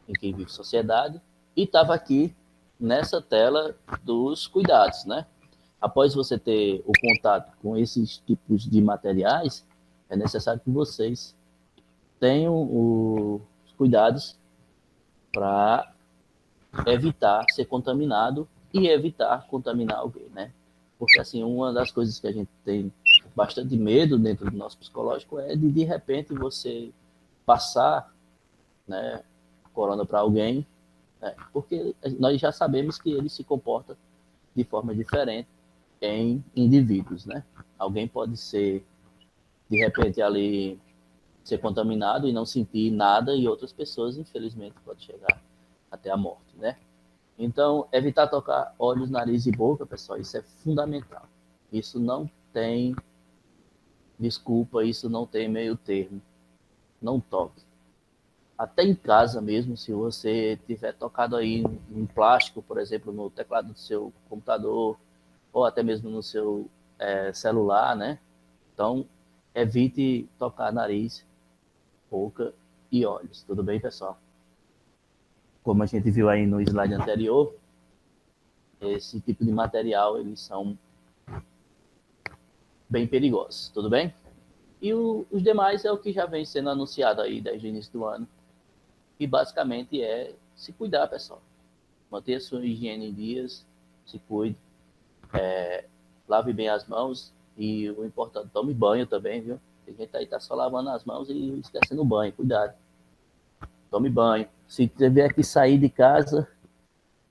Speaker 6: Em quem vive sociedade. E estava aqui nessa tela dos cuidados, né? Após você ter o contato com esses tipos de materiais, é necessário que vocês tenham os cuidados para evitar ser contaminado e evitar contaminar alguém, né? Porque, assim, uma das coisas que a gente tem bastante medo dentro do nosso psicológico é de repente, você passar, né, corona para alguém, né? Porque nós já sabemos que ele se comporta de forma diferente em indivíduos, né? Alguém pode ser, de repente, ali ser contaminado e não sentir nada, e outras pessoas, infelizmente, podem chegar até a morte, né? Então, evitar tocar olhos, nariz e boca, pessoal, isso é fundamental. Isso não tem desculpa, isso não tem meio termo. Não toque. Até em casa mesmo, se você tiver tocado aí em plástico, por exemplo, no teclado do seu computador, ou até mesmo no seu celular, né? Então, evite tocar nariz, boca e olhos. Tudo bem, pessoal? Como a gente viu aí no slide anterior, esse tipo de material, eles são bem perigosos. Tudo bem? E os demais é o que já vem sendo anunciado aí desde o início do ano. E basicamente é se cuidar, pessoal. Manter a sua higiene em dias, se cuide, lave bem as mãos e o importante, tome banho também, viu? A gente aí tá só lavando as mãos e esquecendo o banho, cuidado. Tome banho. Se tiver que sair de casa,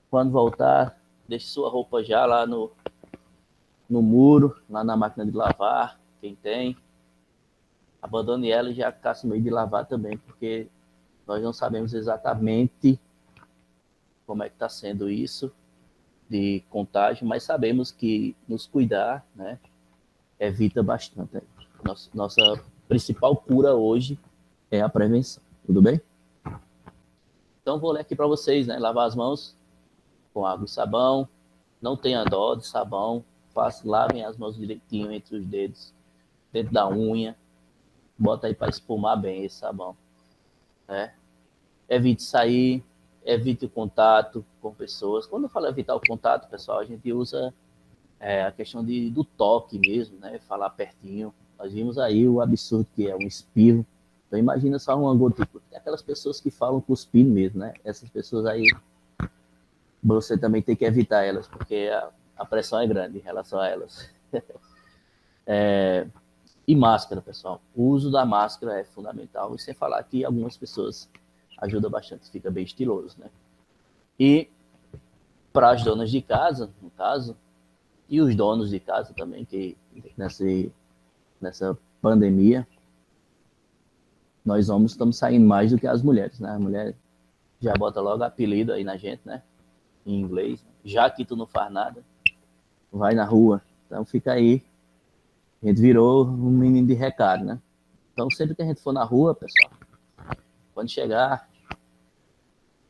Speaker 6: quando voltar, deixe sua roupa já lá no muro, lá na máquina de lavar, quem tem. Abandone ela e já caça o meio de lavar também, porque nós não sabemos exatamente como é que está sendo isso de contágio, mas sabemos que nos cuidar, né, evita bastante. Nossa principal cura hoje é a prevenção, tudo bem? Então, vou ler aqui para vocês, né? Lavar as mãos com água e sabão, não tenha dó de sabão, lavem as mãos direitinho entre os dedos, dentro da unha, bota aí para espumar bem esse sabão, né? Evite sair, evite o contato com pessoas. Quando eu falo evitar o contato, pessoal, a gente usa a questão do toque mesmo, né? Falar pertinho. Nós vimos aí o absurdo que é um espirro. Então, imagina só uma gotícula. Tem aquelas pessoas que falam cuspindo mesmo, né? Essas pessoas aí, você também tem que evitar elas, porque a pressão é grande em relação a elas. E máscara, pessoal. O uso da máscara é fundamental. E sem falar que algumas pessoas ajudam bastante, fica bem estiloso, né? E para as donas de casa, no caso, e os donos de casa também, que nessa pandemia, nós homens estamos saindo mais do que as mulheres, né? A mulher já bota logo apelido aí na gente, né? em inglês, né? Já que tu não faz nada, vai na rua. Então fica aí. A gente virou um menino de recado, né? Então sempre que a gente for na rua, pessoal, quando chegar,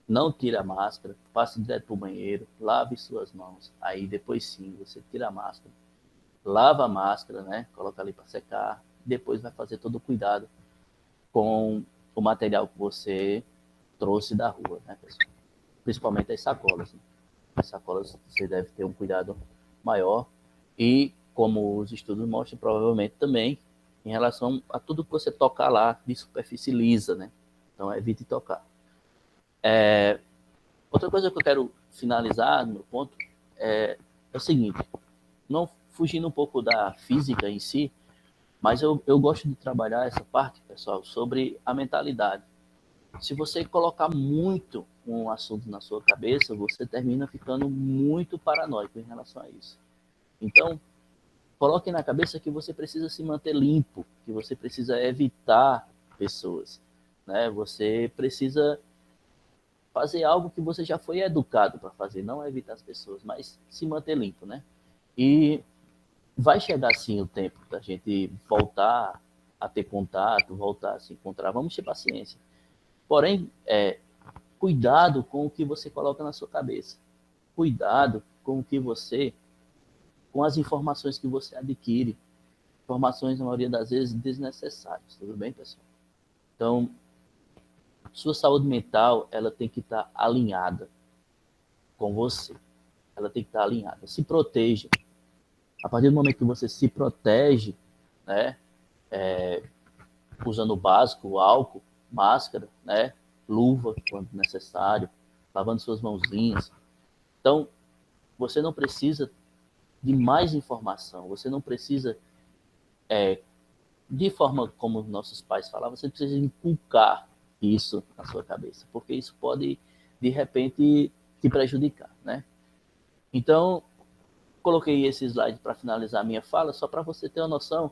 Speaker 6: não tira a máscara, passe direto pro banheiro, lave suas mãos. Aí depois sim, você tira a máscara, lava a máscara, né? Coloca ali para secar. Depois vai fazer todo o cuidado com o material que você trouxe da rua, né, pessoal? Principalmente as sacolas. Né? As sacolas você deve ter um cuidado maior. E, como os estudos mostram, provavelmente também em relação a tudo que você tocar lá de superfície lisa, né? Então, evite tocar. Outra coisa que eu quero finalizar no meu ponto é o seguinte, não fugindo um pouco da física em si, mas eu gosto de trabalhar essa parte, pessoal, sobre a mentalidade. Se você colocar muito um assunto na sua cabeça, você termina ficando muito paranoico em relação a isso. Então, coloque na cabeça que você precisa se manter limpo, que você precisa evitar pessoas, né? Você precisa fazer algo que você já foi educado para fazer, não evitar as pessoas, mas se manter limpo, né? E vai chegar sim o tempo da gente voltar a ter contato, voltar a se encontrar. Vamos ter paciência. Porém, cuidado com o que você coloca na sua cabeça. Cuidado com o que com as informações que você adquire. Informações, na maioria das vezes, desnecessárias. Tudo bem, pessoal? Então, sua saúde mental, ela tem que estar alinhada com você. Ela tem que estar alinhada. Se proteja. A partir do momento que você se protege, né, usando o básico, álcool, máscara, né, luva, quando necessário, lavando suas mãozinhas. Então, você não precisa de mais informação, você não precisa, de forma como nossos pais falavam, você precisa inculcar isso na sua cabeça, porque isso pode, de repente, te prejudicar, né? Então, coloquei esse slide para finalizar a minha fala, só para você ter uma noção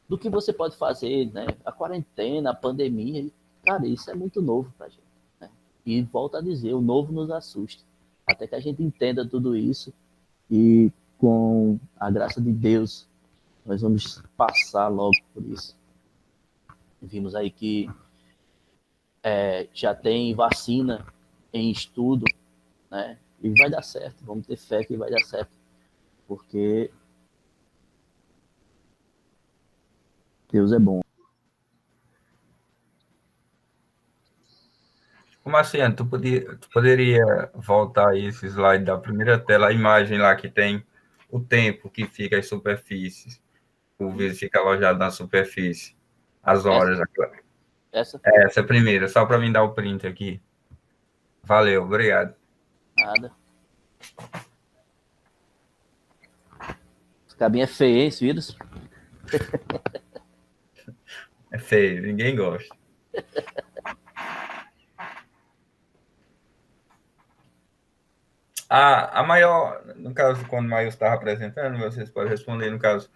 Speaker 6: do que você pode fazer, né? A quarentena, a pandemia, cara, isso é muito novo para a gente, né? E volto a dizer, o novo nos assusta, até que a gente entenda tudo isso e com a graça de Deus, nós vamos passar logo por isso. Vimos aí que já tem vacina em estudo, né? E vai dar certo, vamos ter fé que vai dar certo, porque Deus é bom.
Speaker 8: Marciano, tu poderia voltar aí esse slide da primeira tela, a imagem lá que tem o tempo que fica as superfícies, o vírus fica alojado na superfície, as horas. Essa primeira, só para mim dar o print aqui. Valeu, obrigado.
Speaker 6: Nada. Esse cabinho é feio, hein, esse vírus?
Speaker 8: É feio, ninguém gosta. A maior, no caso, quando o Maio estava apresentando, vocês podem responder, no caso,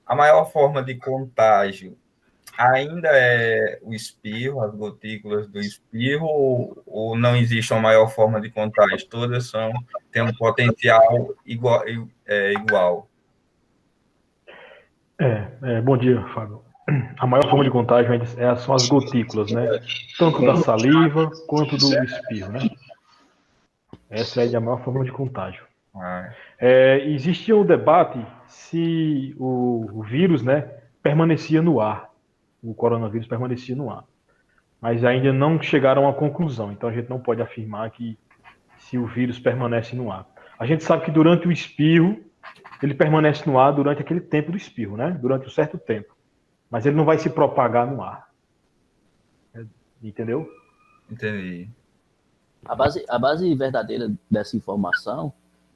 Speaker 8: a maior forma de contágio ainda é o espirro, as gotículas do espirro, ou não existe uma maior forma de contágio? Todas têm um potencial igual.
Speaker 4: Bom dia, Fábio. A maior forma de contágio são as gotículas, né? Tanto da saliva quanto do espirro, né? Essa é a maior forma de contágio. Existia um debate se o vírus, né, permanecia no ar. O coronavírus permanecia no ar. Mas ainda não chegaram a uma conclusão. Então a gente não pode afirmar que se o vírus permanece no ar. A gente sabe que durante o espirro, ele permanece no ar durante aquele tempo do espirro, né? Durante um certo tempo. Mas ele não vai se propagar no ar. Entendeu?
Speaker 8: Entendi.
Speaker 6: A base verdadeira dessa informação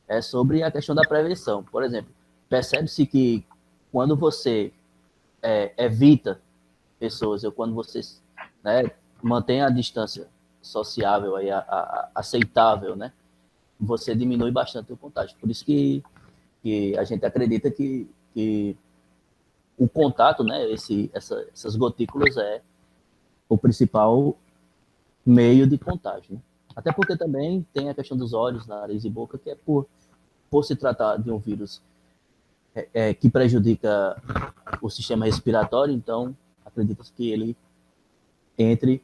Speaker 6: é sobre a questão da prevenção. Por exemplo, percebe-se que quando você evita pessoas, ou quando você, né, mantém a distância sociável, aí, aceitável, né, você diminui bastante o contágio. Por isso que a gente acredita que o contato, né, essas gotículas é o principal meio de contágio. Né? Até porque também tem a questão dos olhos, nariz e boca, que é por se tratar de um vírus que prejudica o sistema respiratório, então acredita-se que ele entre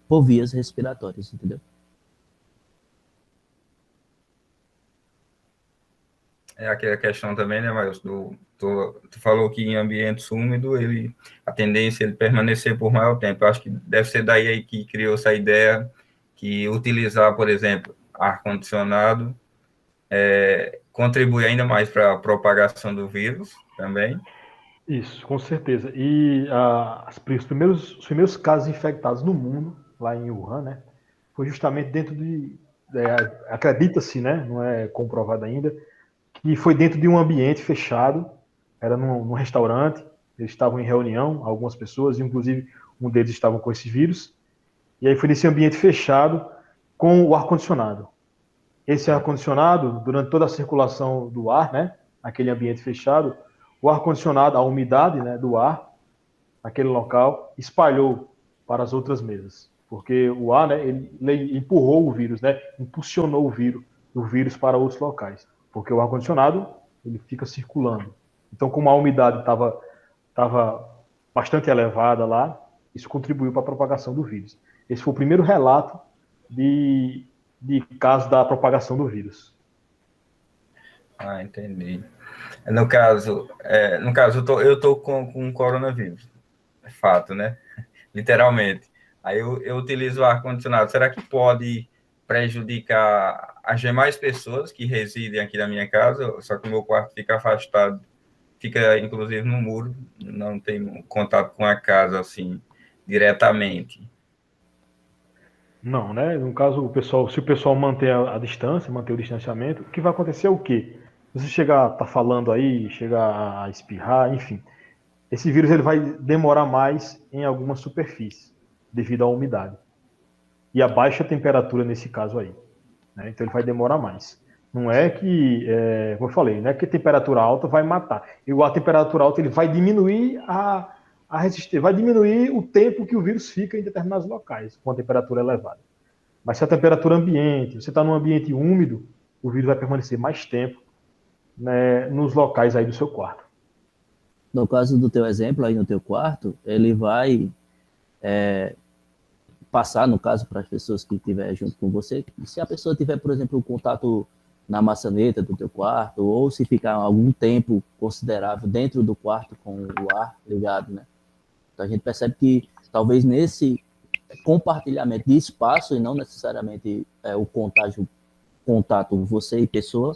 Speaker 6: por vias respiratórias, entendeu?
Speaker 8: É aquela questão também, né, Maílson, tu falou que em ambientes úmidos a tendência é ele permanecer por maior tempo. Eu acho que deve ser daí aí que criou essa ideia que utilizar, por exemplo, ar-condicionado contribui ainda mais para a propagação do vírus também.
Speaker 4: Isso, com certeza. E os primeiros casos infectados no mundo, lá em Wuhan, né, foi justamente dentro acredita-se, né, não é comprovado ainda, que foi dentro de um ambiente fechado, era num restaurante, eles estavam em reunião, algumas pessoas, inclusive um deles estava com esse vírus, e aí foi nesse ambiente fechado com o ar-condicionado. Esse ar-condicionado, durante toda a circulação do ar, né, naquele ambiente fechado, o ar-condicionado, a umidade, né, do ar, naquele local, espalhou para as outras mesas. Porque o ar, né, ele empurrou o vírus, né, impulsionou o vírus para outros locais. Porque o ar-condicionado, ele fica circulando. Então, como a umidade estava bastante elevada lá, isso contribuiu para a propagação do vírus. Esse foi o primeiro relato de caso da propagação do vírus.
Speaker 8: Ah, entendi. No caso eu estou com coronavírus, é fato, né? Literalmente. Aí eu utilizo o ar-condicionado. Será que pode prejudicar as demais pessoas que residem aqui na minha casa? Só que o meu quarto fica afastado, fica inclusive no muro, não tem contato com a casa assim diretamente.
Speaker 4: Não, né? No caso, se o pessoal manter a distância, manter o distanciamento, o que vai acontecer é o quê? Se você chegar a falando aí, chegar a espirrar, enfim, esse vírus ele vai demorar mais em algumas superfícies, devido à umidade. E a baixa temperatura nesse caso aí. Né? Então ele vai demorar mais. Não é que, como eu falei, não é que a temperatura alta vai matar. Igual a temperatura alta ele vai diminuir a resistência, vai diminuir o tempo que o vírus fica em determinados locais, com a temperatura elevada. Mas se a temperatura ambiente, você está num ambiente úmido, o vírus vai permanecer mais tempo, né, nos locais aí do seu quarto.
Speaker 6: No caso do teu exemplo aí no teu quarto, ele vai passar, no caso, para as pessoas que estiverem junto com você, se a pessoa tiver, por exemplo, um contato na maçaneta do teu quarto, ou se ficar algum tempo considerável dentro do quarto com o ar ligado, né? Então a gente percebe que talvez nesse compartilhamento de espaço e não necessariamente o contato você e pessoa,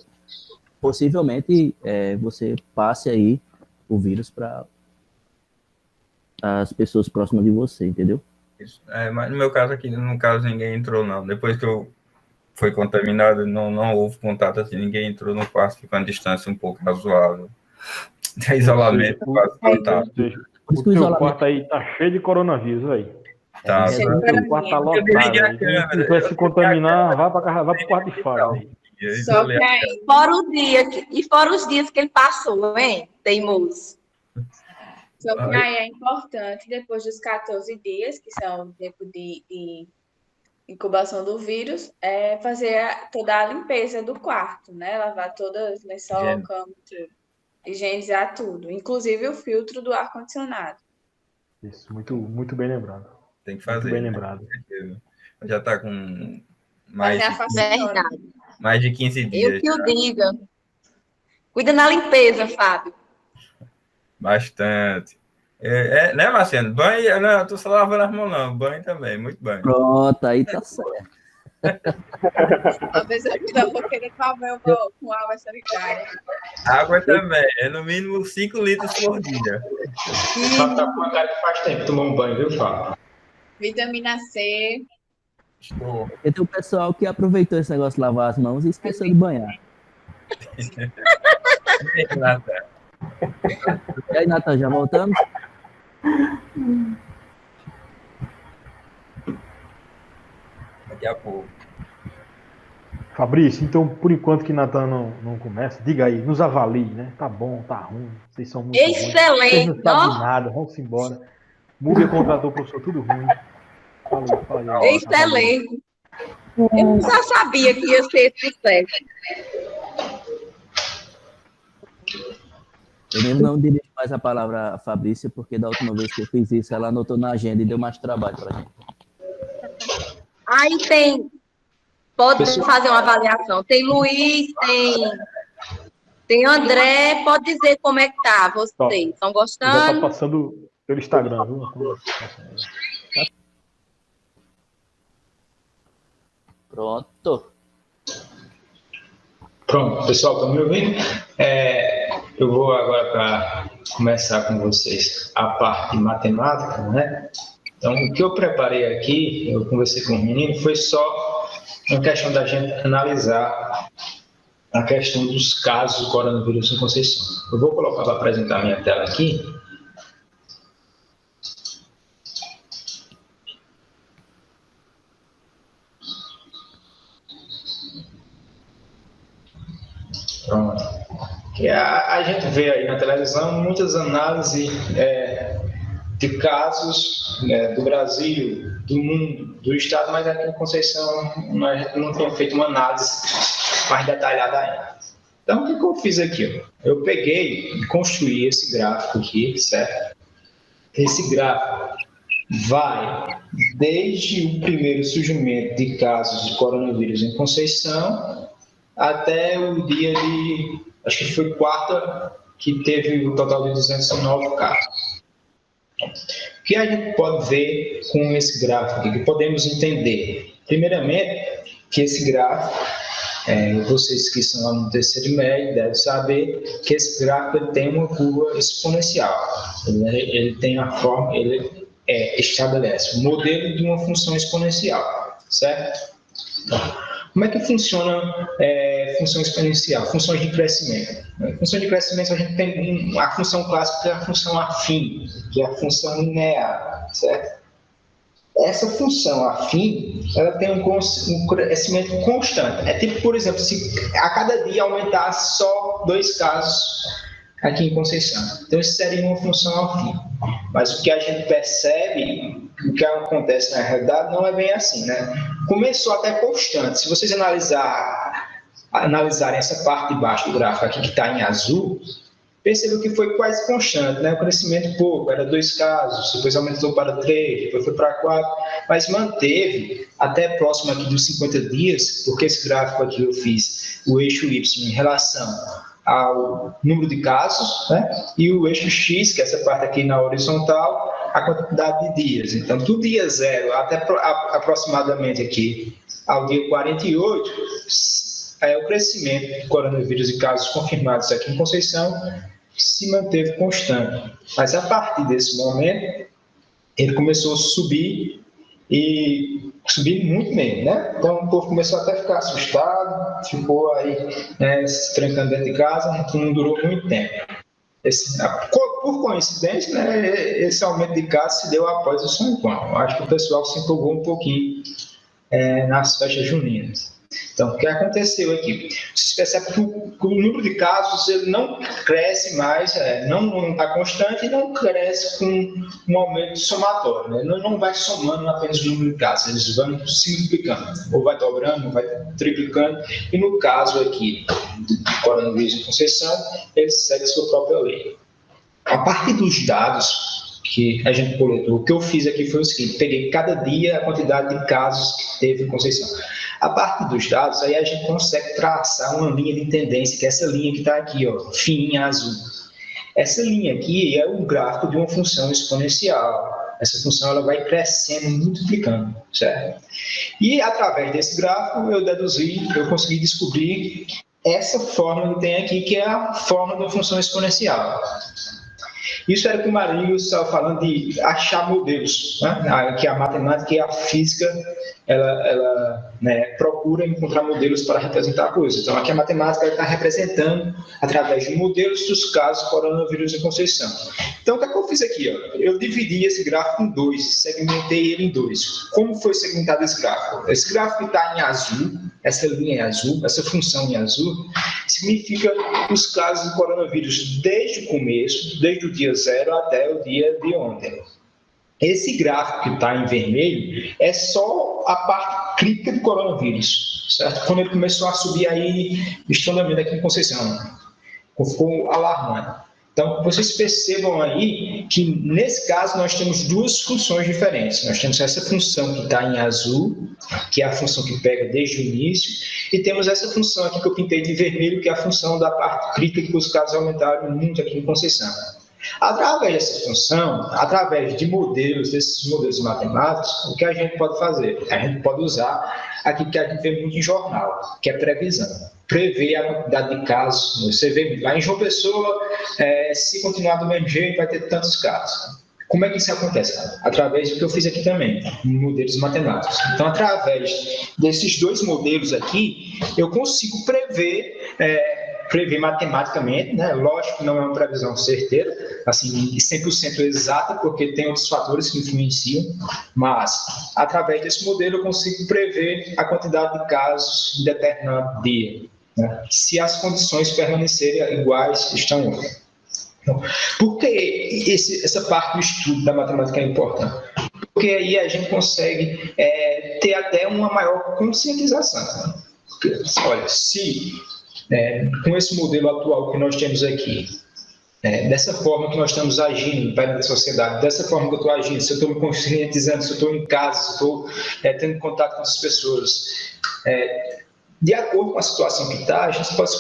Speaker 6: possivelmente você passe aí o vírus para as pessoas próximas de você, entendeu?
Speaker 8: Isso. Mas no meu caso aqui, no caso, ninguém entrou, não. Depois que eu fui contaminado, não houve contato assim, ninguém entrou no quarto, ficou a distância um pouco razoável. Tem isolamento quase total.
Speaker 4: O teu quarto aí tá cheio de coronavírus, aí.
Speaker 8: Tá.
Speaker 4: O quarto tá lotado. Se vai se contaminar, vai para o quarto de fora.
Speaker 3: Só que aí,
Speaker 1: fora os dias que ele passou, hein, teimoso.
Speaker 3: Só que aí é importante, depois dos 14 dias, que são o tempo de incubação do vírus, fazer toda a limpeza do quarto, né? Lavar todas, lençol, cama, tudo. Higienizar tudo, inclusive o filtro do ar-condicionado.
Speaker 4: Isso, muito, muito bem lembrado.
Speaker 8: Tem que fazer.
Speaker 4: Muito bem lembrado.
Speaker 8: Já está com
Speaker 1: mais
Speaker 8: de 15 dias.
Speaker 1: Eu que o diga. Cuida na limpeza, Fábio.
Speaker 8: Bastante. Né, Marciano? Banho, não, tô só lavando as mãos, não. Banho também, muito banho.
Speaker 6: Pronto, aí tá certo.
Speaker 3: Talvez eu não vou querer tomar com água sanitária.
Speaker 8: Água também, no mínimo 5 litros por dia.
Speaker 7: Só tá com a cara que faz tempo que tomou um banho, viu, Fábio?
Speaker 3: Vitamina C.
Speaker 8: Estou.
Speaker 6: E tem o pessoal que aproveitou esse negócio de lavar as mãos e esqueceu de banhar. E aí, Natan, já voltamos?
Speaker 8: Daqui a pouco.
Speaker 4: Fabrício, então, por enquanto que Natan não começa, diga aí, nos avalie, né? Tá bom, tá ruim, vocês são muito
Speaker 1: excelente,
Speaker 4: ruins. Vocês não sabem nada, vamos embora. Múbia contratou o professor, tudo ruim. Fala aí.
Speaker 1: Excelente. Eu já sabia que ia ser sucesso.
Speaker 6: Eu mesmo não dirijo mais a palavra a Fabrícia, porque da última vez que eu fiz isso, ela anotou na agenda e deu mais trabalho para a gente.
Speaker 1: Aí pode fazer uma avaliação. Tem Luiz, tem André, pode dizer como é que tá, vocês estão gostando?
Speaker 4: Já tá passando pelo Instagram, viu?
Speaker 6: Pronto.
Speaker 7: Pronto, pessoal, estão me ouvindo? Eu vou agora para começar com vocês a parte de matemática, né? Então, o que eu preparei aqui, eu conversei com o menino, foi só uma questão da gente analisar a questão dos casos do coronavírus em Conceição. Eu vou colocar para apresentar a minha tela aqui. Pronto. Que a gente vê aí na televisão muitas análises de casos do Brasil, do mundo, do Estado, mas aqui em Conceição a gente não tem feito uma análise mais detalhada ainda. Então, o que eu fiz aqui? Eu peguei e construí esse gráfico aqui, certo? Esse gráfico vai desde o primeiro surgimento de casos de coronavírus em Conceição até o dia de, acho que foi quarta, que teve o total de 209 casos. O que a gente pode ver com esse gráfico aqui, que podemos entender? Primeiramente, que esse gráfico, vocês que são lá no terceiro médio devem saber que esse gráfico tem uma curva exponencial. Ele tem a forma, ele estabelece o modelo de uma função exponencial, certo? Então, como é que funciona função exponencial? Funções de crescimento. Função de crescimento, a gente tem a função clássica, que é a função afim, que é a função linear, certo? Essa função afim, ela tem um crescimento constante. É tipo, por exemplo, se a cada dia aumentasse só 2 casos aqui em Conceição. Então, isso seria uma função afim. Mas o que a gente percebe, o que acontece na realidade, não é bem assim, né? Começou até constante. Se vocês analisarem essa parte de baixo do gráfico aqui, que está em azul, percebeu que foi quase constante, né? O crescimento pouco, era 2 casos, depois aumentou para 3, depois foi para 4, mas manteve até próximo aqui dos 50 dias, porque esse gráfico aqui eu fiz o eixo Y em relação ao número de casos, né? E o eixo X, que é essa parte aqui na horizontal, a quantidade de dias. Então, do dia 0 até aproximadamente aqui ao dia 48, o crescimento do coronavírus e casos confirmados aqui em Conceição se manteve constante. Mas a partir desse momento, ele começou a subir e subir muito mesmo, né? Então o povo começou até a ficar assustado, ficou aí se trancando dentro de casa, que não durou muito tempo. Por coincidência, né, esse aumento de casos se deu após o São João. Acho que o pessoal se empolgou um pouquinho nas festas juninas. Então, o que aconteceu aqui? Vocês percebem que o número de casos ele não cresce mais, não está constante e não cresce com um aumento somatório. Né? Não vai somando apenas o número de casos, eles vão se multiplicando, ou vai dobrando, ou vai triplicando. E no caso aqui do coronavírus em Conceição, ele segue a sua própria lei. A partir dos dados que a gente coletou, o que eu fiz aqui foi o seguinte: peguei cada dia a quantidade de casos que teve em Conceição. A partir dos dados, aí a gente consegue traçar uma linha de tendência, que é essa linha que está aqui, ó, fininha azul. Essa linha aqui é um gráfico de uma função exponencial. Essa função ela vai crescendo e multiplicando, certo? E através desse gráfico eu consegui descobrir essa forma que tem aqui, que é a forma de uma função exponencial. Isso era o que o Marinho estava falando de achar modelos, né? Que a matemática e a física ela procura encontrar modelos para representar coisas. Então, aqui a matemática está representando, através de modelos, dos casos coronavírus em Conceição. Então, o que é que eu fiz aqui? Eu dividi esse gráfico em 2, segmentei ele em 2. Como foi segmentado esse gráfico? Esse gráfico está em azul, essa linha em azul, essa função em azul, significa os casos do coronavírus desde o começo, desde o dia 0 até o dia de ontem. Esse gráfico que está em vermelho é só a parte crítica do coronavírus, certo? Quando ele começou a subir aí, estrondomente aqui em Conceição, ficou alarmante. Então, vocês percebam aí que, nesse caso, nós temos duas funções diferentes. Nós temos essa função que está em azul, que é a função que pega desde o início, e temos essa função aqui que eu pintei de vermelho, que é a função da parte crítica, que os casos aumentaram muito aqui em Conceição. Através dessa função, através de modelos, desses modelos matemáticos, o que a gente pode fazer? A gente pode usar aquilo que a gente vê muito em jornal, que é previsão. Prever a quantidade de casos. Você vê lá em João Pessoa, se continuar do mesmo jeito, vai ter tantos casos. Como é que isso acontece? Através do que eu fiz aqui também, modelos matemáticos. Então, através desses dois modelos aqui, eu consigo prever matematicamente, né? Lógico que não é uma previsão certeira, assim, 100% exata, porque tem outros fatores que influenciam, mas através desse modelo eu consigo prever a quantidade de casos em determinado dia, né? Se as condições permanecerem iguais, estão hoje. Então, por que essa parte do estudo da matemática é importante? Porque aí a gente consegue ter até uma maior conscientização. Porque, olha, se com esse modelo atual que nós temos aqui, dessa forma que nós estamos agindo perto da sociedade, dessa forma que eu estou agindo, se eu estou me conscientizando, se eu estou em casa, se eu estou tendo contato com as pessoas, de acordo com a situação que está, a gente pode se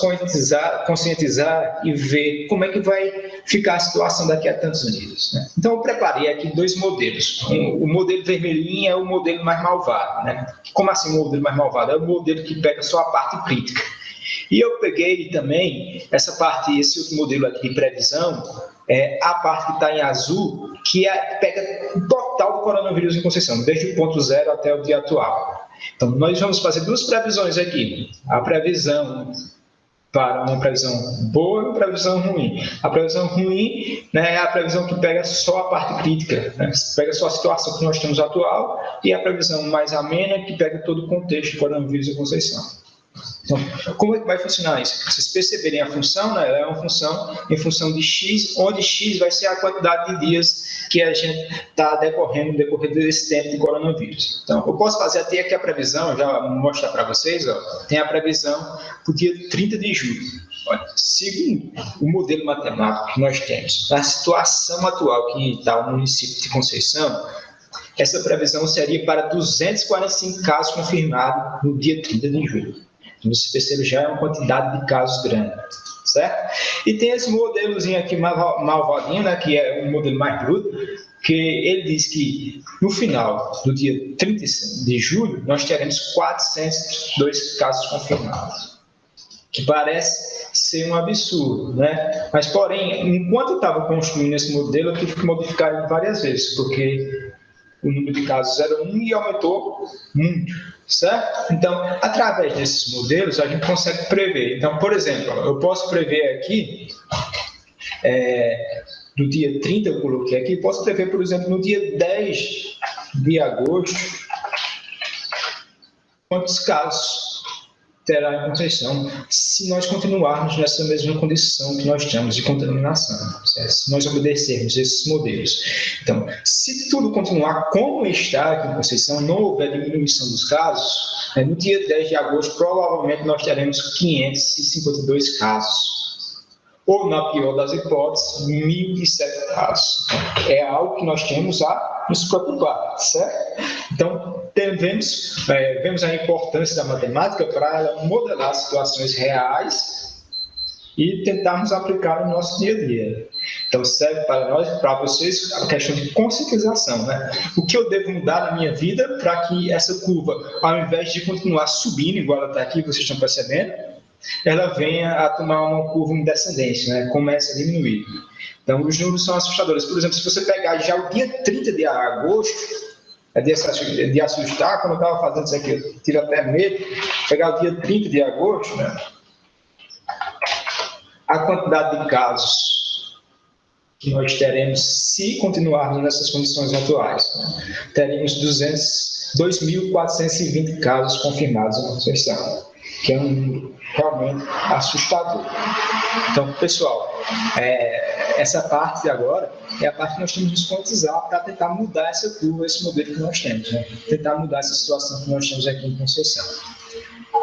Speaker 7: conscientizar e ver como é que vai ficar a situação daqui a tantos anos, né? Então, eu preparei aqui dois modelos. O modelo vermelhinho é o modelo mais malvado, né? Como assim o modelo mais malvado? É o modelo que pega só a parte crítica. E eu peguei também esse outro modelo aqui de previsão, a parte que está em azul, que pega o total do coronavírus em Conceição, desde o ponto zero até o dia atual. Então, nós vamos fazer duas previsões aqui. A previsão para uma previsão boa e uma previsão ruim. A previsão ruim, né, é a previsão que pega só a parte crítica, né, pega só a situação que nós temos atual, e a previsão mais amena, que pega todo o contexto do coronavírus em Conceição. Então, como é que vai funcionar isso? Vocês perceberem a função, né? Ela é uma função em função de x, onde x vai ser a quantidade de dias que a gente está decorrendo no decorrer desse tempo de coronavírus. Então, eu posso fazer até aqui a previsão, já vou mostrar para vocês, tem a previsão para o dia 30 de julho. Olha, segundo o modelo matemático que nós temos, na situação atual que está o município de Conceição, essa previsão seria para 245 casos confirmados no dia 30 de julho. Você percebe, já é uma quantidade de casos grande, certo? E tem esse modelozinho aqui malvadinho, né, que é um modelo mais bruto, que ele diz que no final do dia 30 de julho nós teremos 402 casos confirmados, que parece ser um absurdo, né? Mas, porém, enquanto eu estava construindo esse modelo, eu tive que modificar ele várias vezes, porque o número de casos era 1 e aumentou muito, certo? Então, através desses modelos, a gente consegue prever. Então, por exemplo, eu posso prever aqui, do dia 30 eu coloquei aqui, posso prever, por exemplo, no dia 10 de agosto, quantos casos terá em Conceição, se nós continuarmos nessa mesma condição que nós temos de contaminação, certo? Se nós obedecermos esses modelos. Então, se tudo continuar como está aqui em Conceição, não houver diminuição dos casos, no dia 10 de agosto, provavelmente nós teremos 552 casos. Ou, na pior das hipóteses, 1.007 casos. É algo que nós temos a nos preocupar, certo? Então, vemos a importância da matemática para ela modelar situações reais e tentarmos aplicar no nosso dia a dia. Então, serve para nós, para vocês, a questão de conscientização, né? O que eu devo mudar na minha vida para que essa curva, ao invés de continuar subindo, igual ela está aqui, vocês estão percebendo, ela venha a tomar uma curva em descendência, né? Comece a diminuir. Então, os números são assustadores. Por exemplo, se você pegar já o dia 30 de agosto, de assustar, quando eu estava fazendo isso aqui, eu tive até medo, pegar o dia 30 de agosto, né? A quantidade de casos que nós teremos, se continuarmos nessas condições atuais, né? Teremos 2.420 casos confirmados em Conceição, que é um número realmente assustador. Então, pessoal, essa parte agora é a parte que nós temos que nos conscientizar para tentar mudar essa curva, esse modelo que nós temos, né? Tentar mudar essa situação que nós temos aqui em Conceição.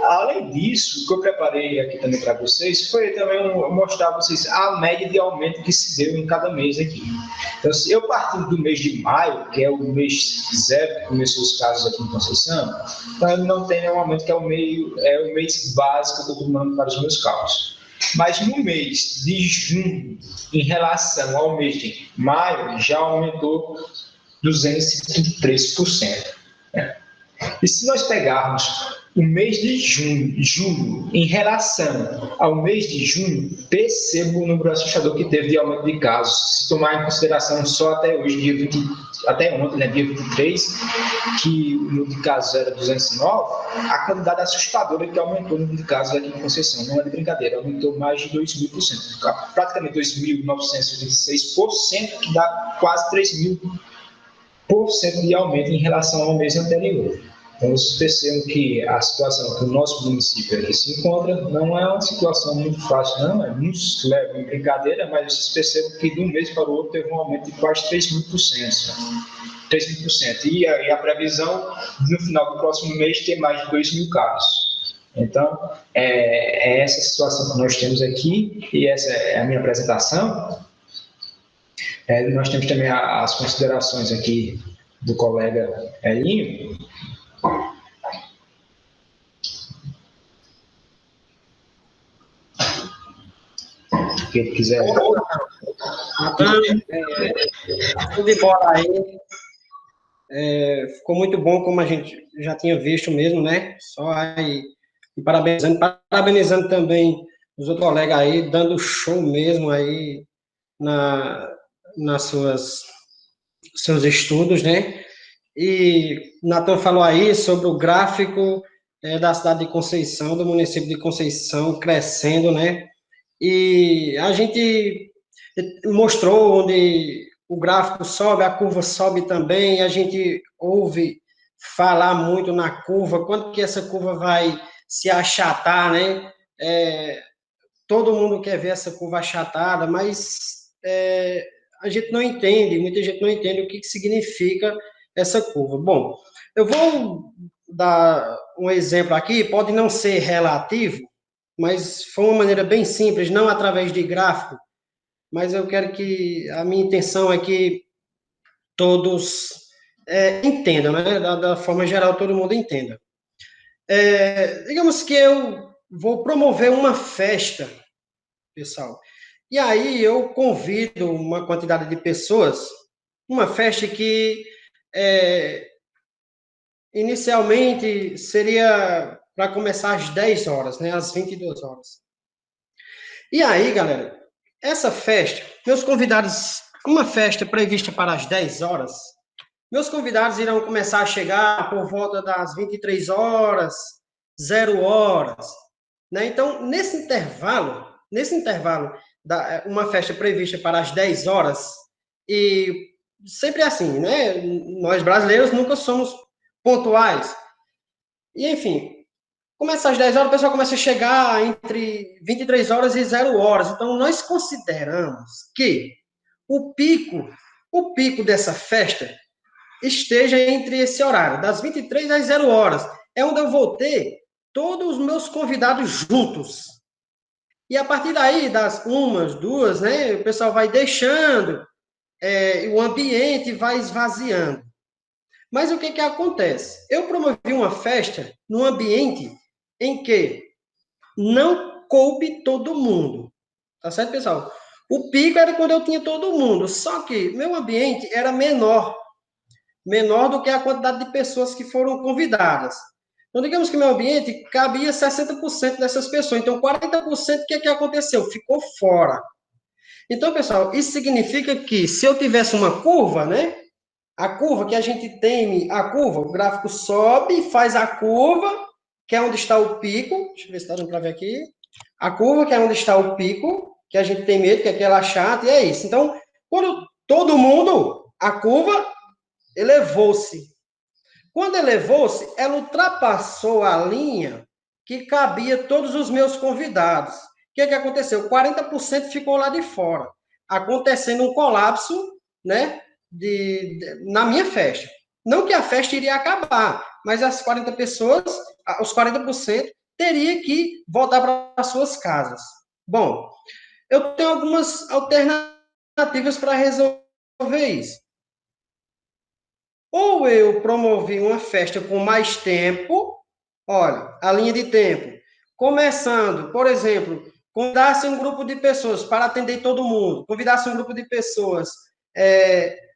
Speaker 7: Além disso, o que eu preparei aqui também para vocês foi também mostrar a vocês a média de aumento que se deu em cada mês aqui. Então, se eu partindo do mês de maio, que é o mês zero que começou os casos aqui em Conceição, então não tem nenhum aumento, que é o mês básico que eu estou tomando para os meus cálculos. Mas no mês de junho, em relação ao mês de maio, já aumentou 233%. Né? E se nós pegarmos o mês de julho, em relação ao mês de junho, percebo o número assustador que teve de aumento de casos. Se tomar em consideração só até hoje, até ontem, né, dia 23, que o número de casos era 209, a quantidade assustadora que aumentou o número de casos aqui em Conceição. Não é de brincadeira, aumentou mais de 2.000%, praticamente 2.986%, que dá quase 3.000% de aumento em relação ao mês anterior. Então, vocês percebem que a situação que o nosso município aqui se encontra não é uma situação muito fácil, não. Muitos levam em brincadeira, mas vocês percebem que de um mês para o outro teve um aumento de quase 3.000%. 3.000%. E a previsão, no final do próximo mês, ter mais de 2.000 casos. Então, é essa situação que nós temos aqui, e essa é a minha apresentação. Nós temos também as considerações aqui do colega Elinho. Se ele quiser.
Speaker 5: Tudo embora aí. Ficou muito bom, como a gente já tinha visto mesmo, né? Só aí, parabenizando também os outros colegas aí, dando show mesmo aí nas seus estudos, né? E Natan falou aí sobre o gráfico da cidade de Conceição, do município de Conceição, crescendo, né? E a gente mostrou onde o gráfico sobe, a curva sobe também, a gente ouve falar muito na curva, quando que essa curva vai se achatar, né? Todo mundo quer ver essa curva achatada, mas a gente não entende, muita gente não entende o que significa essa curva. Bom, eu vou dar um exemplo aqui, pode não ser relativo, mas foi uma maneira bem simples, não através de gráfico, mas eu quero que, a minha intenção é que todos entendam, né? Da forma geral, todo mundo entenda. Digamos que eu vou promover uma festa, pessoal, e aí eu convido uma quantidade de pessoas, uma festa que inicialmente seria para começar às 10 horas, né, às 22 horas. E aí, galera, essa festa, meus convidados, uma festa prevista para as 10 horas, meus convidados irão começar a chegar por volta das 23 horas, 0 horas, né? Então, nesse intervalo, uma festa prevista para as 10 horas, e sempre assim, né? Nós brasileiros nunca somos pontuais. E, enfim, começa às 10 horas, o pessoal começa a chegar entre 23 horas e 0 horas. Então, nós consideramos que o pico dessa festa esteja entre esse horário, das 23 às 0 horas. É onde eu vou ter todos os meus convidados juntos. E a partir daí, das 1, 2, né, o pessoal vai deixando, o ambiente vai esvaziando. Mas o que acontece? Eu promovi uma festa num ambiente em que não coube todo mundo. Tá certo, pessoal? O pico era quando eu tinha todo mundo, só que meu ambiente era menor do que a quantidade de pessoas que foram convidadas. Então, digamos que meu ambiente cabia 60% dessas pessoas. Então, 40%, o que aconteceu? Ficou fora. Então, pessoal, isso significa que se eu tivesse uma curva, né? A curva que a gente tem, o gráfico sobe, faz a curva, que é onde está o pico. Deixa eu ver se está dando para ver aqui. A curva, que é onde está o pico, que a gente tem medo, que é aquela chata, e é isso. Então, quando todo mundo, a curva elevou-se. Quando elevou-se, ela ultrapassou a linha que cabia todos os meus convidados. O que aconteceu? 40% ficou lá de fora, acontecendo um colapso, né, na minha festa. Não que a festa iria acabar, mas as 40 pessoas, os 40% teria que voltar para suas casas. Bom, eu tenho algumas alternativas para resolver isso. Ou eu promovi uma festa com mais tempo, olha, a linha de tempo, começando, por exemplo, convidasse um grupo de pessoas para atender todo mundo, convidasse um grupo de pessoas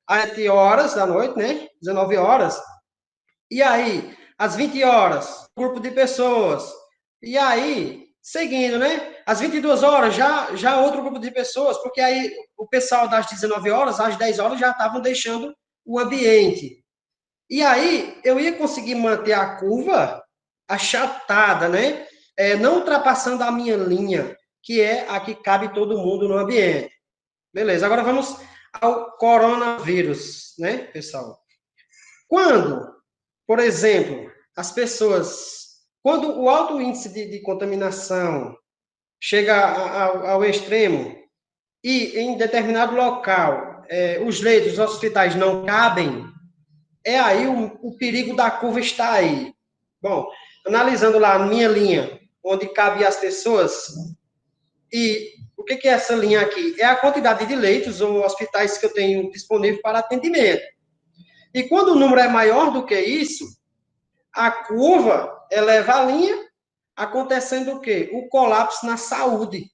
Speaker 5: às 7 horas da noite, né, 19 horas, e aí, às 20 horas, grupo de pessoas, e aí, seguindo, né, às 22 horas, já outro grupo de pessoas, porque aí o pessoal das 19 horas, às 10 horas, já estavam deixando o ambiente. E aí, eu ia conseguir manter a curva achatada, né? Não ultrapassando a minha linha, que é a que cabe todo mundo no ambiente. Beleza, agora vamos ao coronavírus, né, pessoal? Quando, por exemplo, quando o alto índice de contaminação chega ao extremo e em determinado local os leitos, os hospitais não cabem, aí o perigo da curva está aí. Bom, analisando lá a minha linha, onde cabem as pessoas, e o que é essa linha aqui? É a quantidade de leitos ou hospitais que eu tenho disponível para atendimento. E quando o número é maior do que isso, a curva eleva a linha, acontecendo o quê? O colapso na saúde.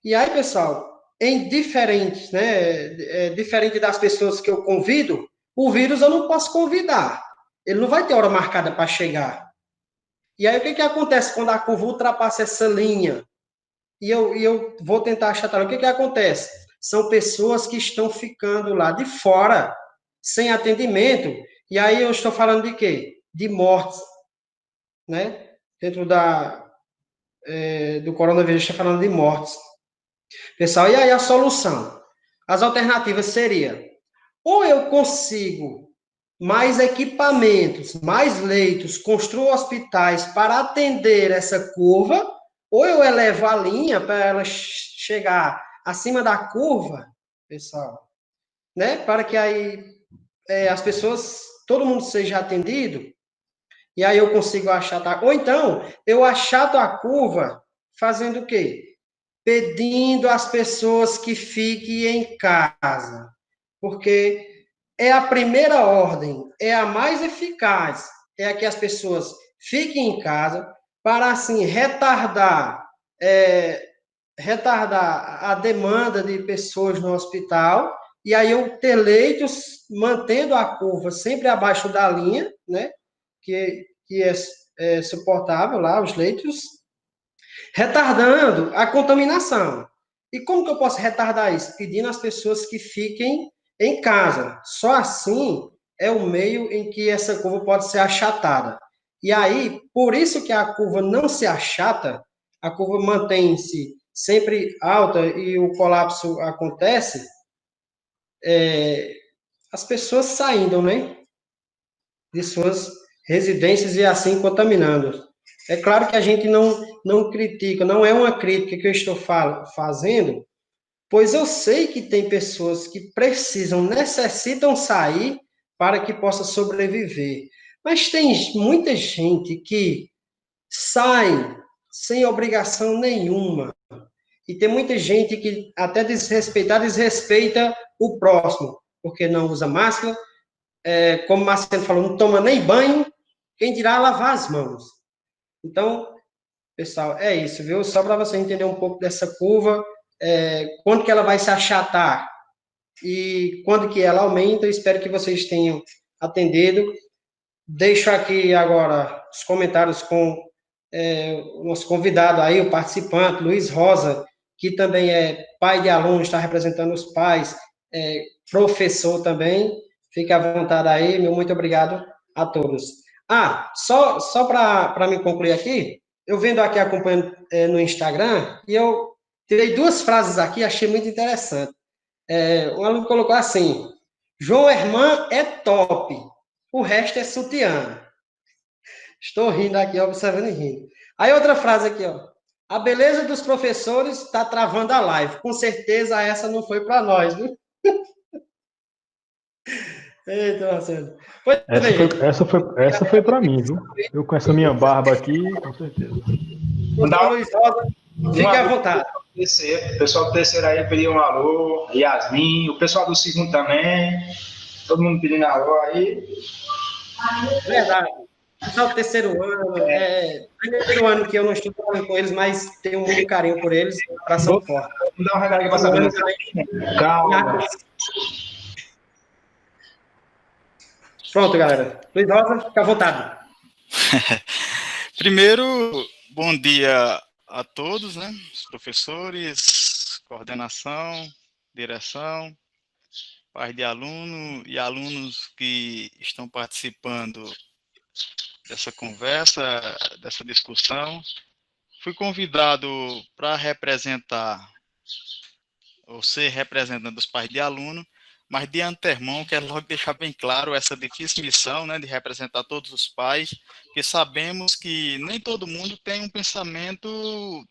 Speaker 5: E aí, pessoal, diferente das pessoas que eu convido, o vírus eu não posso convidar. Ele não vai ter hora marcada para chegar. E aí, o que acontece quando a curva ultrapassa essa linha? E eu vou tentar achatar. O que acontece? São pessoas que estão ficando lá de fora, sem atendimento. E aí eu estou falando de quê? De mortes, né? Dentro do coronavírus, está falando de mortes. Pessoal, e aí a solução? As alternativas seriam, ou eu consigo mais equipamentos, mais leitos, construo hospitais para atender essa curva, ou eu elevo a linha para ela chegar acima da curva, pessoal, né? Para que aí as pessoas, todo mundo seja atendido, e aí eu consigo achatar. Ou então, eu achato a curva fazendo o quê? Pedindo às pessoas que fiquem em casa, porque é a primeira ordem, é a mais eficaz, é a que as pessoas fiquem em casa para, assim, retardar a demanda de pessoas no hospital, e aí eu ter leitos mantendo a curva sempre abaixo da linha, né, que é suportável lá, os leitos, retardando a contaminação. E como que eu posso retardar isso? Pedindo às pessoas que fiquem em casa. Só assim é o meio em que essa curva pode ser achatada. E aí, por isso que a curva não se achata, a curva mantém-se sempre alta e o colapso acontece, as pessoas saindo, né, de suas residências e assim contaminando. É claro que a gente não critica, não é uma crítica que eu estou fazendo, pois eu sei que tem pessoas que necessitam sair para que possa sobreviver. Mas tem muita gente que sai sem obrigação nenhuma. E tem muita gente que até desrespeita o próximo, porque não usa máscara, como o Marcelo falou, não toma nem banho, quem dirá lavar as mãos. Então, pessoal, é isso, viu? Só para você entender um pouco dessa curva, quando que ela vai se achatar e quando que ela aumenta, eu espero que vocês tenham atendido. Deixo aqui agora os comentários com o nosso convidado aí, o participante, Luiz Rosa, que também é pai de aluno, está representando os pais, professor também. Fique à vontade aí, meu muito obrigado a todos. Só para me concluir aqui, eu vendo aqui, acompanhando no Instagram, e eu tirei 2 frases aqui, achei muito interessante. Um aluno colocou assim, João Herman é top, o resto é sutiã. Estou rindo aqui, observando e rindo. Aí outra frase aqui, ó. A beleza dos professores está travando a live. Com certeza essa não foi para nós, viu? Eita, Marcelo. Pois bem.
Speaker 4: Essa foi para mim, viu? Eu com essa minha barba aqui, com certeza.
Speaker 5: Professor Luiz Rosa, fique à vontade.
Speaker 7: O pessoal do terceiro aí pediu um alô, Yasmin, o pessoal do segundo também, todo mundo pedindo alô aí.
Speaker 5: Verdade. Pessoal do terceiro ano, primeiro ano que eu não estou falando com eles, mas tenho muito carinho por eles, coração forte.
Speaker 7: Vou dar uma regada aqui para saber. Calma.
Speaker 5: Pronto, galera. Luiz Rosa, fica à vontade.
Speaker 9: Primeiro, bom dia a todos, né? Os professores, coordenação, direção, pais de aluno e alunos que estão participando dessa conversa, dessa discussão. Fui convidado para representar, ou ser representante dos pais de aluno, mas de antemão quero logo deixar bem claro essa difícil missão, né, de representar todos os pais, porque sabemos que nem todo mundo tem um pensamento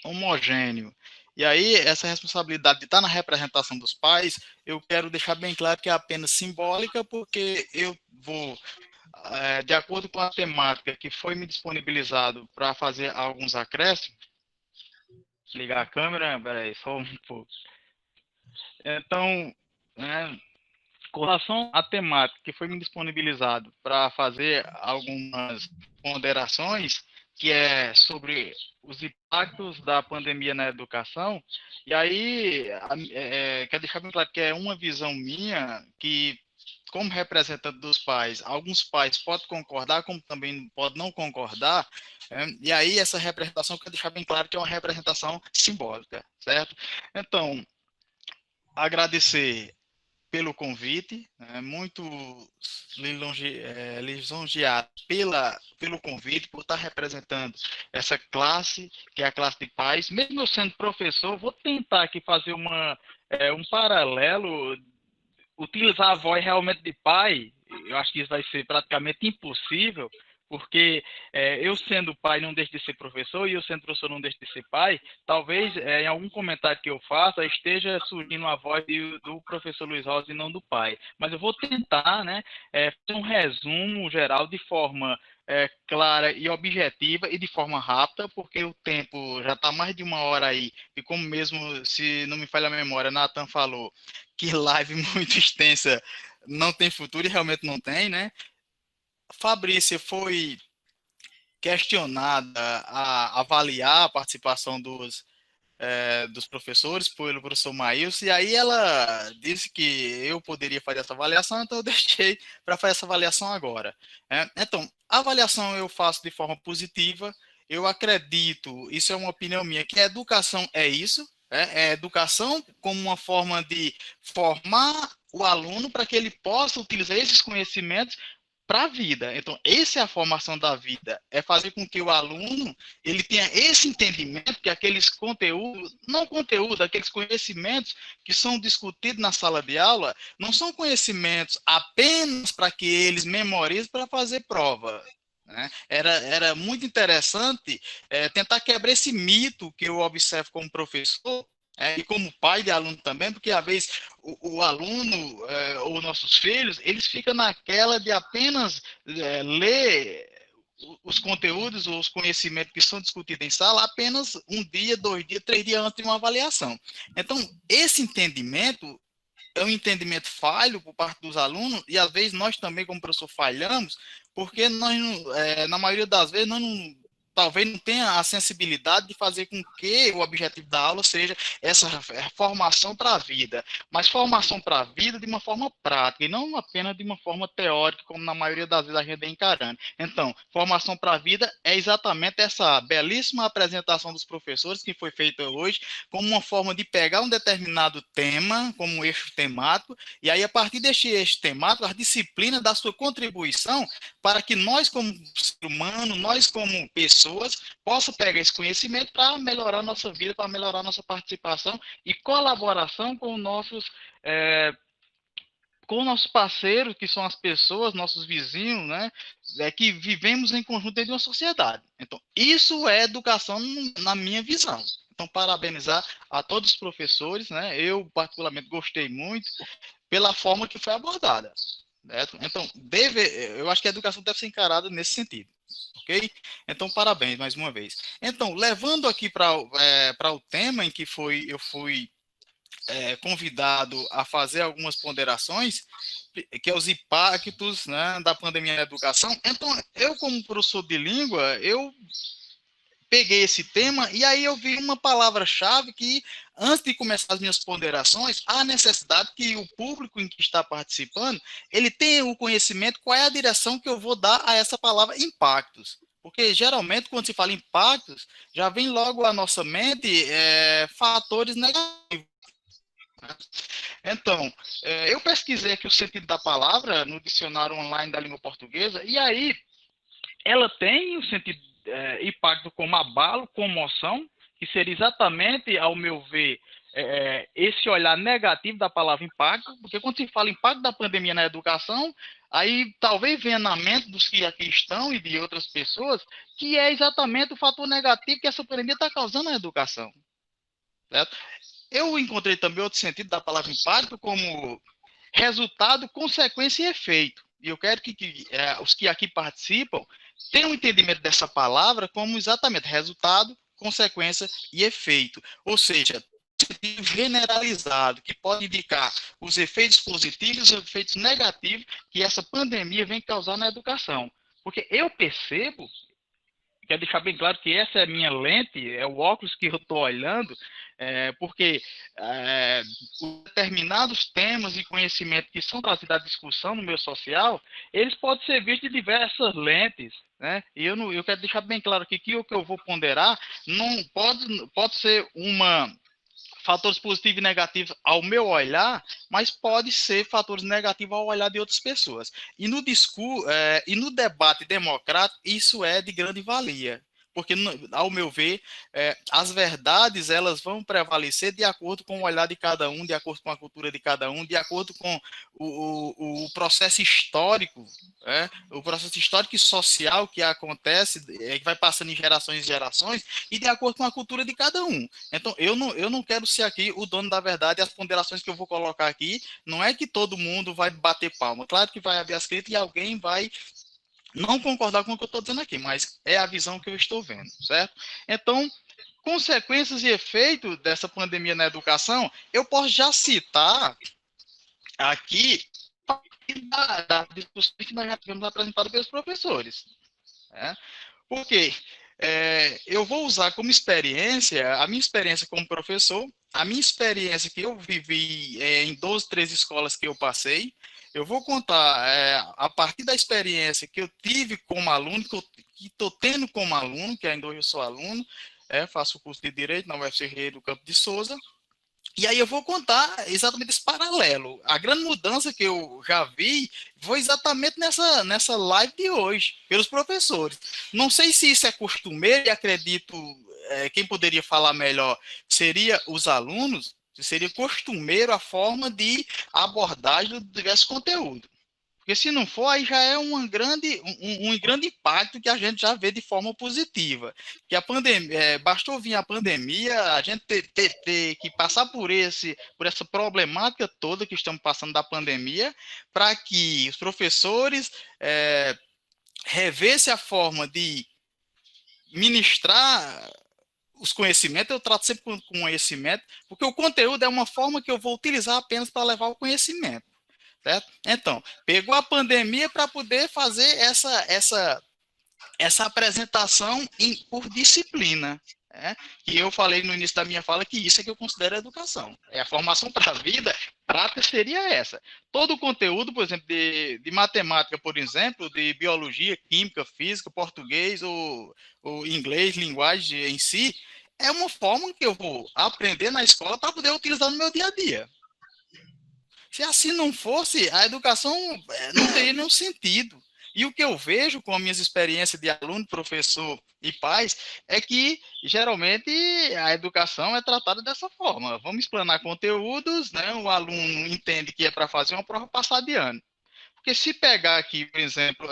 Speaker 9: homogêneo. E aí, essa responsabilidade de estar na representação dos pais, eu quero deixar bem claro que é apenas simbólica, porque eu vou, de acordo com a temática que foi me disponibilizado para fazer alguns acréscimos, ligar a câmera, peraí, só um pouco. Então, com relação à temática que foi me disponibilizado para fazer algumas ponderações, que é sobre os impactos da pandemia na educação, e aí quero deixar bem claro que é uma visão minha que, como representante dos pais, alguns pais podem concordar, como também podem não concordar, e aí essa representação, quero deixar bem claro que é uma representação simbólica, certo? Então, agradecer pelo convite, muito lisonjeado pelo convite, por estar representando essa classe, que é a classe de pais. Mesmo eu sendo professor, vou tentar aqui fazer um paralelo, utilizar a voz realmente de pai. Eu acho que isso vai ser praticamente impossível, porque eu sendo pai não deixo de ser professor, e eu sendo professor não deixo de ser pai. Talvez em algum comentário que eu faça esteja surgindo a voz do professor Luiz Rosa e não do pai. Mas eu vou tentar, né, fazer um resumo geral de forma clara e objetiva e de forma rápida, porque o tempo já está mais de 1 hora aí, e como mesmo, se não me falha a memória, Nathan falou que live muito extensa não tem futuro, e realmente não tem, né? Fabrícia foi questionada a avaliar a participação dos professores pelo professor Maílson, e aí ela disse que eu poderia fazer essa avaliação, então eu deixei para fazer essa avaliação agora. Então, a avaliação eu faço de forma positiva. Eu acredito, isso é uma opinião minha, que a educação é isso, é educação como uma forma de formar o aluno para que ele possa utilizar esses conhecimentos para a vida. Então, essa é a formação da vida, é fazer com que o aluno ele tenha esse entendimento que aqueles conteúdos, não conteúdo, aqueles conhecimentos que são discutidos na sala de aula, não são conhecimentos apenas para que eles memorizem para fazer prova. Né? Era muito interessante tentar quebrar esse mito que eu observo como professor, e como pai de aluno também, porque às vezes o aluno ou nossos filhos, eles ficam naquela de apenas ler os conteúdos ou os conhecimentos que são discutidos em sala apenas 1 dia, 2 dias, 3 dias antes de uma avaliação. Então, esse entendimento é um entendimento falho por parte dos alunos, e às vezes nós também, como professor, falhamos, porque nós, na maioria das vezes, nós talvez não tenha a sensibilidade de fazer com que o objetivo da aula seja essa formação para a vida, mas formação para a vida de uma forma prática, e não apenas de uma forma teórica, como na maioria das vezes a gente vem encarando. Então, formação para a vida é exatamente essa belíssima apresentação dos professores que foi feita hoje, como uma forma de pegar um determinado tema, como um eixo temático, e aí a partir deste eixo temático, as disciplinas da sua contribuição para que nós como ser humano, nós como pessoas, possam pegar esse conhecimento para melhorar a nossa vida, para melhorar a nossa participação e colaboração com nossos com nossos parceiros, que são as pessoas, nossos vizinhos, né? Que vivemos em conjunto dentro de uma sociedade. Então, isso é educação na minha visão. Então, parabenizar a todos os professores, né? Eu, particularmente, gostei muito pela forma que foi abordada. Certo? Então, eu acho que a educação deve ser encarada nesse sentido. Ok? Então, parabéns mais uma vez. Então, levando aqui para o tema em que eu fui convidado a fazer algumas ponderações, que é os impactos, né, da pandemia na educação. Então, eu, como professor de língua, eu peguei esse tema e aí eu vi uma palavra-chave que, antes de começar as minhas ponderações, há necessidade que o público em que está participando, ele tenha o conhecimento qual é a direção que eu vou dar a essa palavra impactos. Porque, geralmente, quando se fala impactos, já vem logo à nossa mente fatores negativos. Então, eu pesquisei aqui o sentido da palavra no dicionário online da língua portuguesa, e aí ela tem o sentido impacto como abalo, comoção, que seria exatamente, ao meu ver, esse olhar negativo da palavra impacto, porque quando se fala impacto da pandemia na educação, aí talvez venha na mente dos que aqui estão e de outras pessoas, que é exatamente o fator negativo que essa pandemia está causando na educação. Certo? Eu encontrei também outro sentido da palavra impacto como resultado, consequência e efeito. E eu quero que os que aqui participam tenham um entendimento dessa palavra como exatamente resultado, consequência e efeito. Ou seja, generalizado, que pode indicar os efeitos positivos e os efeitos negativos que essa pandemia vem causar na educação. Porque eu percebo, quero deixar bem claro que essa é a minha lente, é o óculos que eu estou olhando, porque determinados temas e conhecimentos que são trazidos à discussão no meio social, eles podem ser vistos de diversas lentes, né? E eu quero deixar bem claro aqui que o que eu vou ponderar não pode ser fatores positivos e negativos ao meu olhar, mas pode ser fatores negativos ao olhar de outras pessoas. E no discurso, e no debate democrático, isso é de grande valia. Porque, ao meu ver, as verdades elas vão prevalecer de acordo com o olhar de cada um, de acordo com a cultura de cada um, de acordo com o processo histórico, o processo histórico e social que acontece, que vai passando em gerações e gerações, e de acordo com a cultura de cada um. Então, eu não quero ser aqui o dono da verdade, as ponderações que eu vou colocar aqui, não é que todo mundo vai bater palma. Claro que vai haver as críticas e alguém vai não concordar com o que eu estou dizendo aqui, mas é a visão que eu estou vendo, certo? Então, consequências e efeitos dessa pandemia na educação, eu posso já citar aqui da discussão que nós já tivemos apresentado pelos professores. Porque eu vou usar como experiência, a minha experiência como professor, a minha experiência que eu vivi em 12, 13 escolas que eu passei. Eu vou contar a partir da experiência que eu tive como aluno, que estou tendo como aluno, que ainda hoje eu sou aluno, faço o curso de Direito na UFCR do Campo de Souza, e aí eu vou contar exatamente esse paralelo. A grande mudança que eu já vi foi exatamente nessa live de hoje, pelos professores. Não sei se isso é costumeiro, e acredito, quem poderia falar melhor seria os alunos, seria costumeiro a forma de abordagem do diverso conteúdo. Porque se não for, aí já é um grande impacto que a gente já vê de forma positiva. Que a pandemia, bastou vir a pandemia, a gente ter que passar por essa problemática toda que estamos passando da pandemia, para que os professores revessem a forma de ministrar os conhecimentos. Eu trato sempre com conhecimento, porque o conteúdo é uma forma que eu vou utilizar apenas para levar o conhecimento. Certo? Então, pegou a pandemia para poder fazer essa apresentação por disciplina. Que eu falei no início da minha fala que isso é que eu considero educação. A formação para a vida prática seria essa. Todo o conteúdo, por exemplo, de matemática, por exemplo, de biologia, química, física, português ou inglês, linguagem em si, é uma forma que eu vou aprender na escola para poder utilizar no meu dia a dia. Se assim não fosse, a educação não teria nenhum sentido. E o que eu vejo com as minhas experiências de aluno, professor e pais é que, geralmente, a educação é tratada dessa forma. Vamos explanar conteúdos, né? O aluno entende que é para fazer uma prova passar de ano. Porque se pegar aqui, por exemplo,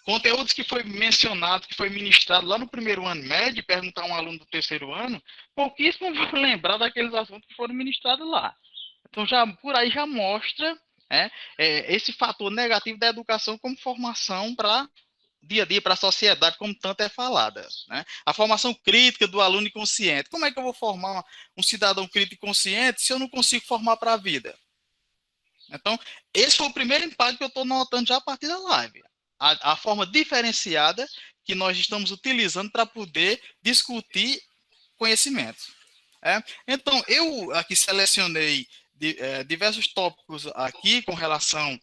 Speaker 9: conteúdos que foi mencionado, que foi ministrado lá no primeiro ano médio, perguntar a um aluno do terceiro ano, pouquíssimo vão lembrar daqueles assuntos que foram ministrados lá. Então, já por aí já mostra, né, esse fator negativo da educação como formação para dia a dia, para a sociedade, como tanto é falada. Né? A formação crítica do aluno consciente. Como é que eu vou formar um cidadão crítico e consciente se eu não consigo formar para a vida? Então, esse foi o primeiro impacto que eu estou notando já a partir da live. A forma diferenciada que nós estamos utilizando para poder discutir conhecimentos. Então, eu aqui selecionei diversos tópicos aqui com relação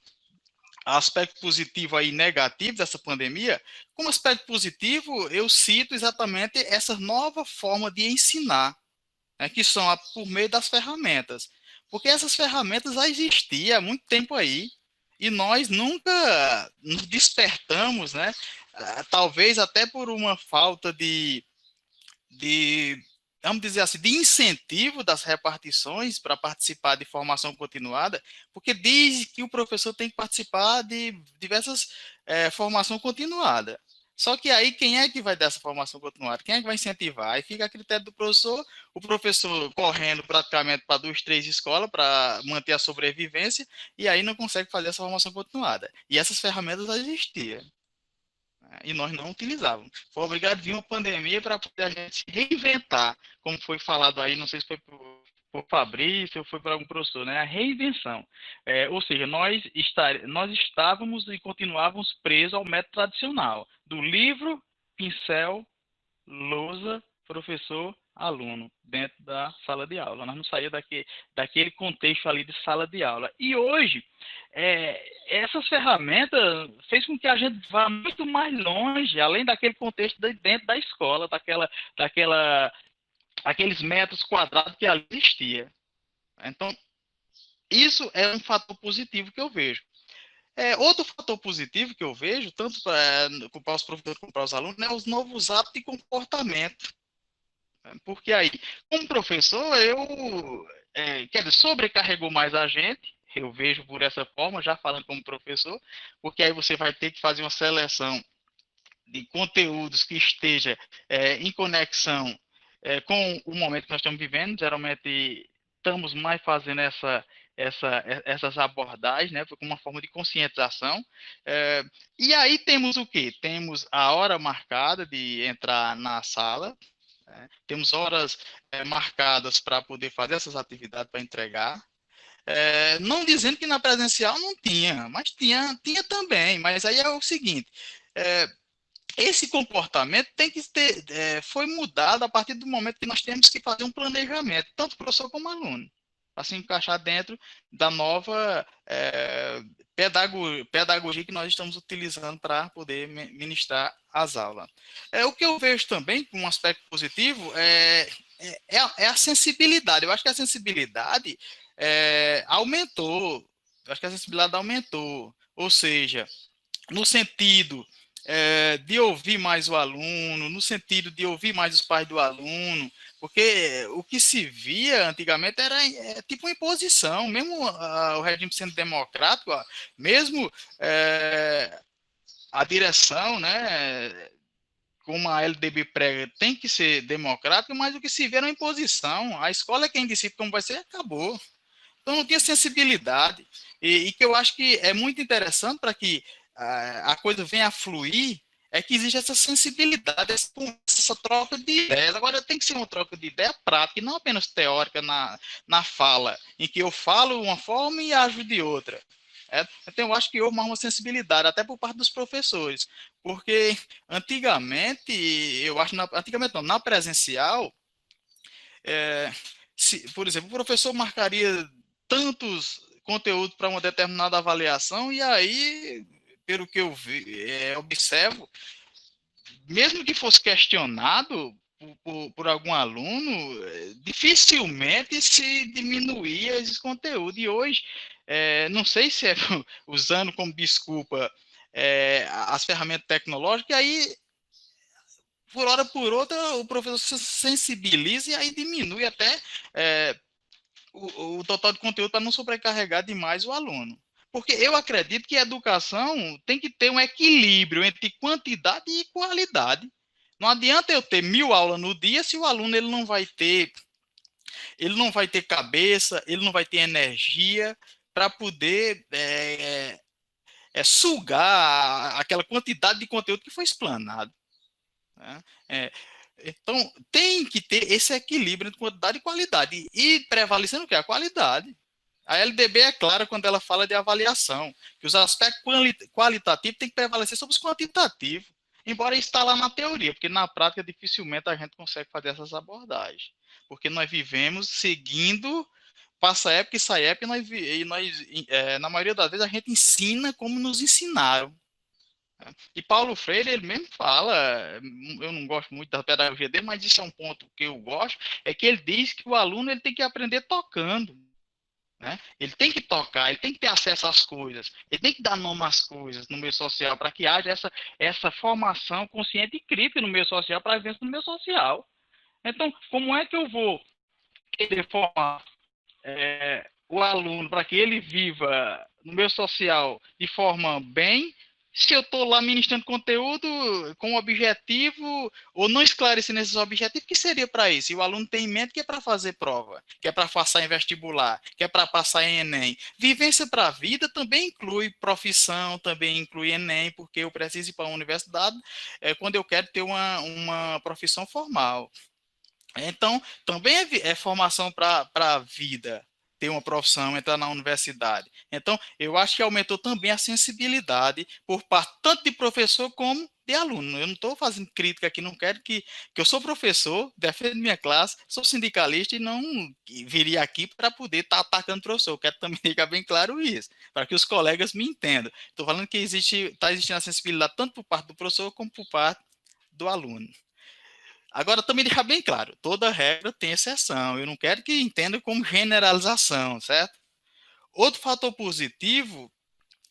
Speaker 9: a aspecto positivo e negativo dessa pandemia. Como aspecto positivo, eu cito exatamente essa nova forma de ensinar, que são por meio das ferramentas. Porque essas ferramentas já existiam há muito tempo aí, e nós nunca nos despertamos, né? Talvez até por uma falta de vamos dizer assim, de incentivo das repartições para participar de formação continuada, porque diz que o professor tem que participar de diversas formação continuada. Só que aí, quem é que vai dar essa formação continuada? Quem é que vai incentivar? Aí fica a critério do professor, o professor correndo praticamente para 2, 3 escolas para manter a sobrevivência, e aí não consegue fazer essa formação continuada. E essas ferramentas já existiam. E nós não utilizávamos. Foi obrigado a vir uma pandemia para poder a gente se reinventar, como foi falado aí, não sei se foi por Fabrício ou foi para algum professor, né? A reinvenção. Ou seja, nós estávamos e continuávamos presos ao método tradicional, do livro, pincel, lousa, professor, aluno, dentro da sala de aula. Nós não saímos daquele contexto ali de sala de aula. E hoje, essas ferramentas fez com que a gente vá muito mais longe, além daquele contexto dentro da escola, aqueles metros quadrados que ali existia. Então, isso é um fator positivo que eu vejo. Outro fator positivo que eu vejo, tanto para os professores como para os alunos, é os novos hábitos de comportamento. Porque aí, como professor, quer dizer, sobrecarregou mais a gente, eu vejo por essa forma, já falando como professor, porque aí você vai ter que fazer uma seleção de conteúdos que esteja em conexão com o momento que nós estamos vivendo. Geralmente, estamos mais fazendo essas abordagens, né, como uma forma de conscientização. E aí temos o quê? Temos a hora marcada de entrar na sala, temos horas marcadas para poder fazer essas atividades para entregar. Não dizendo que na presencial não tinha, mas tinha também. Mas aí é o seguinte, esse comportamento tem que foi mudado a partir do momento que nós temos que fazer um planejamento, tanto professor como aluno, para se encaixar dentro da nova pedagogia que nós estamos utilizando para poder ministrar as aulas. O que eu vejo também, um aspecto positivo, é a sensibilidade. Eu acho que a sensibilidade aumentou. Ou seja, no sentido de ouvir mais o aluno, no sentido de ouvir mais os pais do aluno, porque o que se via antigamente era tipo uma imposição, mesmo o regime sendo democrático, mesmo a direção, né, como a LDB prega, tem que ser democrática, mas o que se vê era uma imposição. A escola é quem decide como vai ser, acabou. Então não tinha sensibilidade. E que eu acho que é muito interessante para que a coisa venha a fluir, é que existe essa sensibilidade, essa troca de ideias. Agora tem que ser uma troca de ideia prática, e não apenas teórica na fala, em que eu falo uma forma e ajo de outra. Então eu acho que houve uma sensibilidade, até por parte dos professores, porque antigamente, antigamente não, na presencial, por exemplo, o professor marcaria tantos conteúdos para uma determinada avaliação, e aí, pelo que eu observo, mesmo que fosse questionado por algum aluno, dificilmente se diminuía esse conteúdo. E hoje, não sei se é usando como desculpa as ferramentas tecnológicas, e aí, por hora por outra, o professor se sensibiliza e aí diminui até o total de conteúdo para não sobrecarregar demais o aluno. Porque eu acredito que a educação tem que ter um equilíbrio entre quantidade e qualidade. Não adianta eu ter 1000 aulas no dia se o aluno ele não vai ter cabeça, ele não vai ter energia para poder sugar aquela quantidade de conteúdo que foi explanado. Né? Então, tem que ter esse equilíbrio entre quantidade e qualidade. E prevalecendo o que? A qualidade. A LDB é clara quando ela fala de avaliação, que os aspectos qualitativos têm que prevalecer sobre os quantitativos. Embora isso está lá na teoria, porque na prática dificilmente a gente consegue fazer essas abordagens. Porque nós vivemos seguindo, passa época e sai época, e nós na maioria das vezes, a gente ensina como nos ensinaram. E Paulo Freire, ele mesmo fala, eu não gosto muito da pedagogia dele, mas isso é um ponto que eu gosto, é que ele diz que o aluno ele tem que aprender tocando. Né? Ele tem que tocar, ele tem que ter acesso às coisas, ele tem que dar nome às coisas no meio social, para que haja essa formação consciente e crítica no meio social, para a vivência no meio social. Então, como é que eu vou querer formar o aluno para que ele viva no meio social de forma bem, se eu estou lá ministrando conteúdo com objetivo, ou não esclarecendo esses objetivos, que seria para isso? E o aluno tem em mente que é para fazer prova, que é para passar em vestibular, que é para passar em Enem. Vivência para a vida também inclui profissão, também inclui Enem, porque eu preciso ir para a universidade quando eu quero ter uma profissão formal. Então, também é formação para a vida, ter uma profissão, entrar na universidade. Então, eu acho que aumentou também a sensibilidade por parte tanto de professor como de aluno. Eu não estou fazendo crítica aqui, não quero que eu sou professor, defendo minha classe, sou sindicalista e não viria aqui para poder estar atacando o professor. Eu quero também ficar bem claro isso, para que os colegas me entendam. Estou falando que está existindo a sensibilidade tanto por parte do professor como por parte do aluno. Agora, também deixar bem claro, toda regra tem exceção. Eu não quero que entenda como generalização, certo? Outro fator positivo,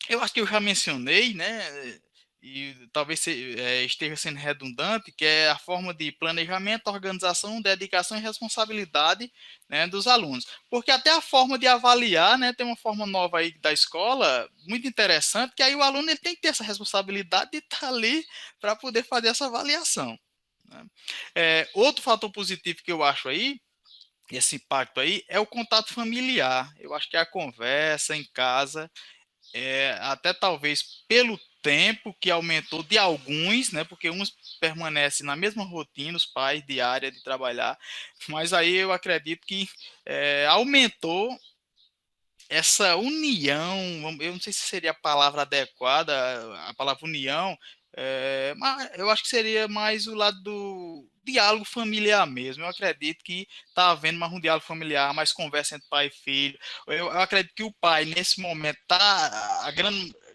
Speaker 9: eu acho que eu já mencionei, né? E talvez esteja sendo redundante, que é a forma de planejamento, organização, dedicação e responsabilidade, né, dos alunos. Porque até a forma de avaliar, né, tem uma forma nova aí da escola, muito interessante, que aí o aluno ele tem que ter essa responsabilidade de estar ali para poder fazer essa avaliação. Outro fator positivo que eu acho aí, esse impacto aí, é o contato familiar. Eu acho que a conversa em casa, até talvez pelo tempo que aumentou de alguns, né? Porque uns permanecem na mesma rotina, os pais de área de trabalhar, mas aí eu acredito que aumentou essa união, eu não sei se seria a palavra adequada, a palavra união, mas eu acho que seria mais o lado do diálogo familiar mesmo. Eu acredito que está havendo mais um diálogo familiar, mais conversa entre pai e filho. Eu acredito que o pai, nesse momento,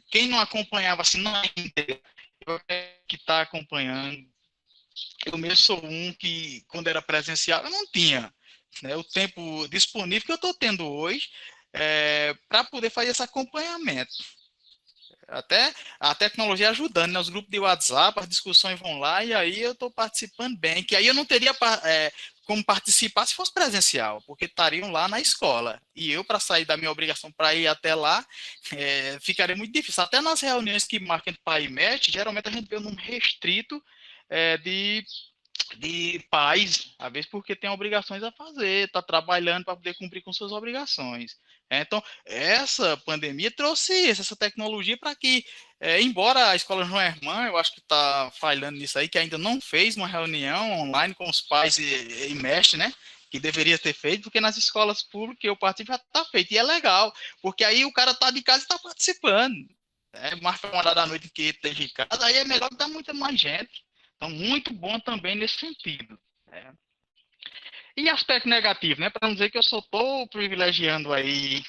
Speaker 9: quem não acompanhava assim na íntegra, eu acredito que está acompanhando. Eu mesmo sou um que, quando era presencial, eu não tinha, né, o tempo disponível que eu estou tendo hoje para poder fazer esse acompanhamento. Até a tecnologia ajudando, né? Os grupos de WhatsApp, as discussões vão lá, e aí eu estou participando bem, que aí eu não teria como participar se fosse presencial, porque estariam lá na escola, e eu, para sair da minha obrigação para ir até lá, ficaria muito difícil. Até nas reuniões que marcam entre pai e mestre, geralmente a gente vê um número restrito de pais, às vezes porque tem obrigações a fazer, está trabalhando para poder cumprir com suas obrigações. Então, essa pandemia trouxe essa tecnologia para que, embora a Escola João Herman, eu acho que está falhando nisso aí, que ainda não fez uma reunião online com os pais e mestres, né? Que deveria ter feito, porque nas escolas públicas que eu participo já está feito. E é legal, porque aí o cara está de casa e está participando. Marca uma hora da noite que esteja em casa, aí é melhor que dá muita mais gente. Então, muito bom também nesse sentido. E aspecto negativo, né? Para não dizer que eu só estou privilegiando aí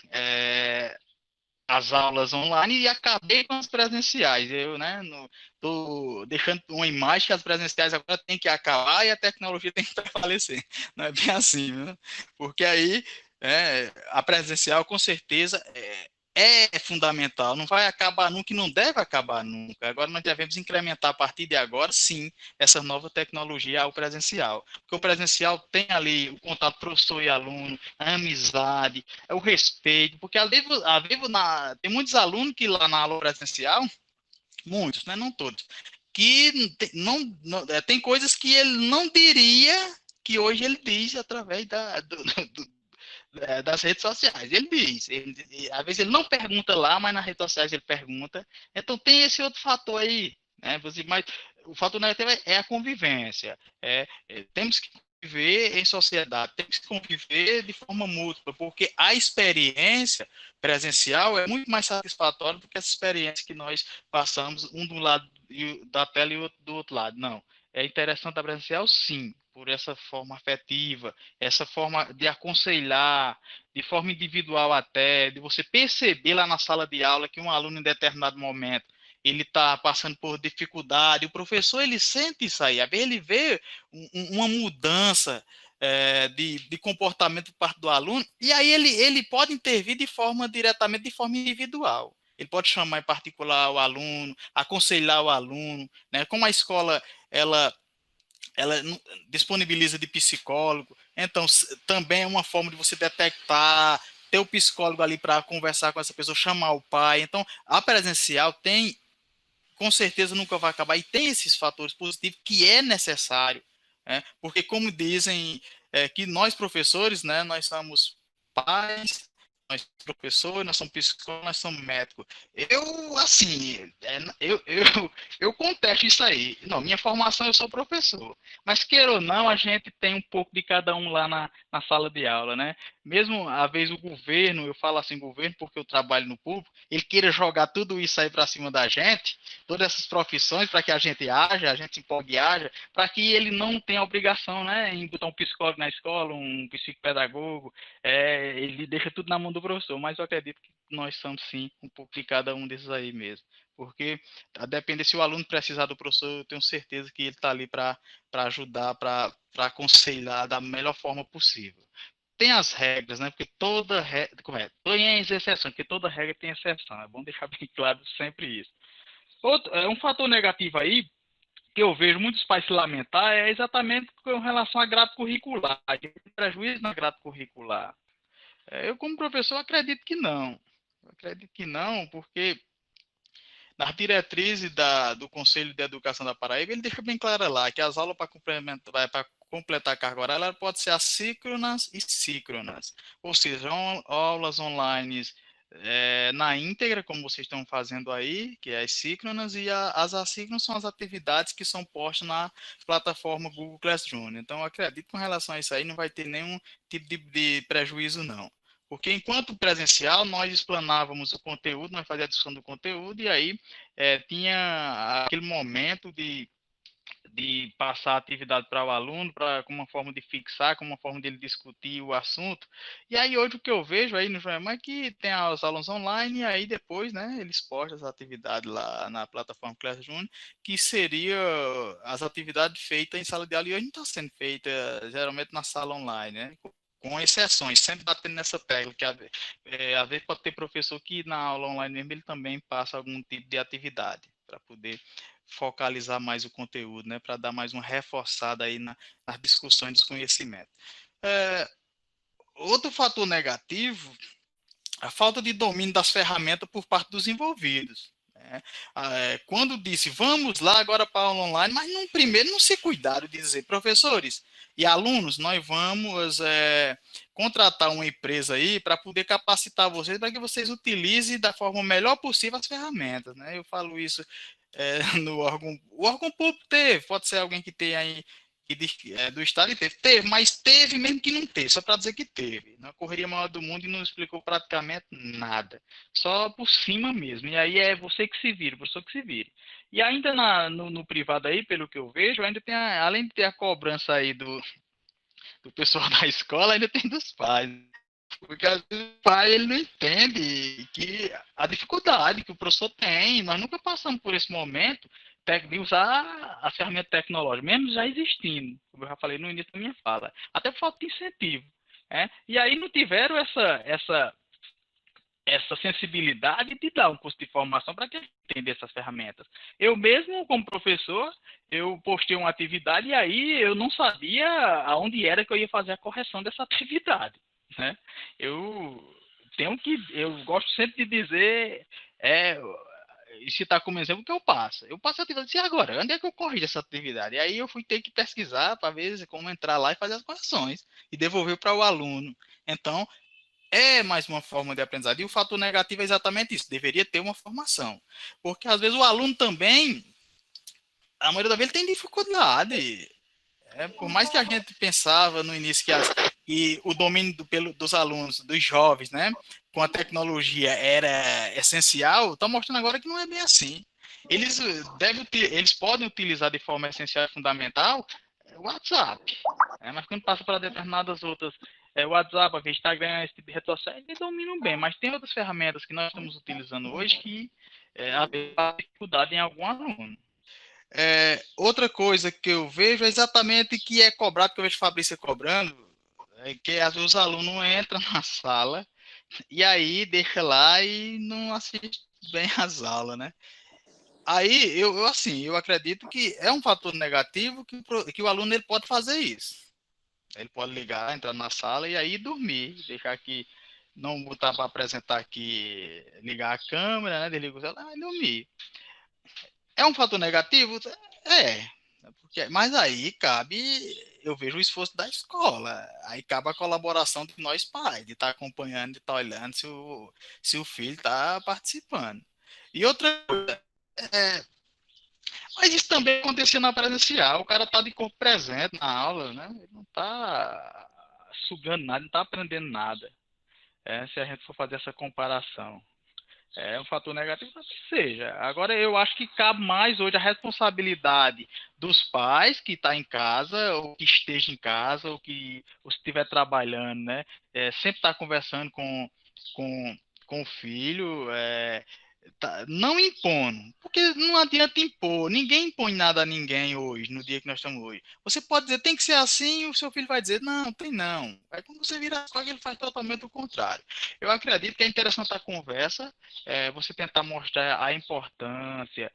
Speaker 9: as aulas online e acabei com as presenciais. Eu, né, estou deixando uma imagem que as presenciais agora têm que acabar e a tecnologia tem que prevalecer. Não é bem assim, né? Porque aí a presencial, com certeza, é fundamental, não vai acabar nunca e não deve acabar nunca. Agora nós devemos incrementar a partir de agora, sim, essa nova tecnologia ao presencial. Porque o presencial tem ali o contato professor e aluno, a amizade, o respeito, porque tem muitos alunos que lá na aula presencial, muitos, né, não todos, que tem coisas que ele não diria que hoje ele diz através das redes sociais. Ele diz, às vezes ele não pergunta lá, mas nas redes sociais ele pergunta. Então tem esse outro fator aí, né? Mas o fator negativo é a convivência. Temos que conviver em sociedade, temos que conviver de forma mútua, porque a experiência presencial é muito mais satisfatória do que essa experiência que nós passamos, um do lado da tela e outro do outro lado. Não. É interessante a presencial, sim, por essa forma afetiva, essa forma de aconselhar, de forma individual até, de você perceber lá na sala de aula que um aluno em determinado momento ele está passando por dificuldade, o professor ele sente isso aí, às vezes ele vê uma mudança de comportamento por parte do aluno, e aí ele pode intervir diretamente de forma individual. Ele pode chamar em particular o aluno, aconselhar o aluno, né? Como a escola ela disponibiliza de psicólogo, então também é uma forma de você detectar, ter o psicólogo ali para conversar com essa pessoa, chamar o pai. Então, a presencial com certeza nunca vai acabar, e tem esses fatores positivos que é necessário, né? Porque como dizem, que nós professores, né, nós somos pais, nós somos professores, nós somos psicólogos, nós somos médicos. Assim, eu contesto isso aí. Não, minha formação, eu sou professor. Mas, queira ou não, a gente tem um pouco de cada um lá na sala de aula, né? Mesmo, às vezes, o governo, eu falo assim, governo, porque eu trabalho no público, ele queira jogar tudo isso aí para cima da gente, todas essas profissões, para que a gente se empolgue e haja, para que ele não tenha obrigação, né, em botar um psicólogo na escola, um psicopedagogo, ele deixa tudo na mão do professor, mas eu acredito que nós somos, sim, um pouco de cada um desses aí mesmo, porque a depender se o aluno precisar do professor, eu tenho certeza que ele está ali para ajudar, para aconselhar da melhor forma possível. Tem as regras, né? Porque toda regra, tem as exceções, porque toda regra tem exceção, é bom deixar bem claro sempre isso. Um fator negativo aí, que eu vejo muitos pais se lamentar, é exatamente com relação à grade curricular, tem prejuízo na grade curricular. Eu, como professor, acredito que não. Eu acredito que não, porque nas diretrizes do Conselho de Educação da Paraíba, ele deixa bem claro lá que as aulas para completar a carga horária ela pode ser assíncronas e síncronas, ou seja, aulas online na íntegra, como vocês estão fazendo aí, que é as síncronas, e as assíncronas são as atividades que são postas na plataforma Google Classroom. Então, eu acredito que com relação a isso aí não vai ter nenhum tipo de prejuízo, não. Porque enquanto presencial, nós explanávamos o conteúdo, nós fazíamos a discussão do conteúdo, e aí tinha aquele momento de passar a atividade para o aluno, com uma forma de fixar, com uma forma de ele discutir o assunto. E aí hoje o que eu vejo aí no Joemã é que tem as aulas online, e aí depois, né, eles postam as atividades lá na plataforma Classroom, que seria as atividades feitas em sala de aula, e hoje não está sendo feita geralmente na sala online, né? Com exceções, sempre batendo nessa tecla, que às vezes pode ter professor que na aula online mesmo ele também passa algum tipo de atividade, para poder focalizar mais o conteúdo, né, para dar mais uma reforçada aí nas discussões dos conhecimentos. Outro fator negativo, a falta de domínio das ferramentas por parte dos envolvidos. Quando disse, vamos lá agora para a aula online, mas primeiro não se cuidaram de dizer, professores e alunos, nós vamos contratar uma empresa aí para poder capacitar vocês, para que vocês utilizem da forma melhor possível as ferramentas, né? Eu falo isso no órgão, o órgão público teve, pode ser alguém que tem aí do Estado, e teve, mas teve mesmo que não teve, só para dizer que teve, na correria maior do mundo, e não explicou praticamente nada, só por cima mesmo, e aí é você que se vira, o professor que se vire. E ainda no privado aí, pelo que eu vejo, ainda tem, além de ter a cobrança aí do pessoal da escola, ainda tem dos pais. Porque às vezes o pai ele não entende que a dificuldade que o professor tem, nós nunca passamos por esse momento de usar a ferramenta tecnológica, mesmo já existindo, como eu já falei no início da minha fala, até por falta de incentivo. E aí não tiveram essa sensibilidade de dar um curso de formação para quem entender essas ferramentas. Eu mesmo, como professor, eu postei uma atividade e aí eu não sabia aonde era que eu ia fazer a correção dessa atividade, né? Eu gosto sempre de dizer, e citar como exemplo que eu passo. Eu passo a atividade e agora, onde é que eu corrijo essa atividade? E aí eu fui ter que pesquisar para ver como entrar lá e fazer as correções e devolver para o aluno. Então, é mais uma forma de aprendizagem. E o fator negativo é exatamente isso. Deveria ter uma formação. Porque, às vezes, o aluno também, a maioria da vez, ele tem dificuldade. Por mais que a gente pensava no início que o domínio dos alunos, dos jovens, né, com a tecnologia era essencial, está mostrando agora que não é bem assim. Eles podem utilizar de forma essencial e fundamental o WhatsApp, mas quando passa para determinadas outras, o WhatsApp, o Instagram, esse tipo de rede social, eles dominam bem, mas tem outras ferramentas que nós estamos utilizando hoje que há dificuldade em algum aluno. Outra coisa que eu vejo é exatamente que é cobrado, que eu vejo o Fabrício cobrando, que às vezes os alunos entram na sala e aí deixa lá e não assiste bem as aulas, né? Aí, eu acredito que é um fator negativo que o aluno ele pode fazer isso. Ele pode ligar, entrar na sala e aí dormir, deixar aqui, não botar para apresentar aqui, ligar a câmera, né? Desliga o celular e dormir. É um fator negativo? Mas aí eu vejo o esforço da escola, aí cabe a colaboração de nós pais, de estar acompanhando, de estar olhando se o filho está participando. E outra coisa, mas isso também acontecia na presencial, o cara está de corpo presente na aula, né? Ele não está sugando nada, não está aprendendo nada, se a gente for fazer essa comparação. É um fator negativo, mas que seja. Agora, eu acho que cabe mais hoje a responsabilidade dos pais que estão em casa, ou que esteja em casa, ou que estiver trabalhando, né? Sempre estar conversando com o filho, não impondo, porque não adianta impor, ninguém impõe nada a ninguém hoje, no dia que nós estamos hoje. Você pode dizer, tem que ser assim, e o seu filho vai dizer, não, tem não. Aí quando você vira as coisas, ele faz totalmente o contrário. Eu acredito que é interessante a conversa, você tentar mostrar a importância,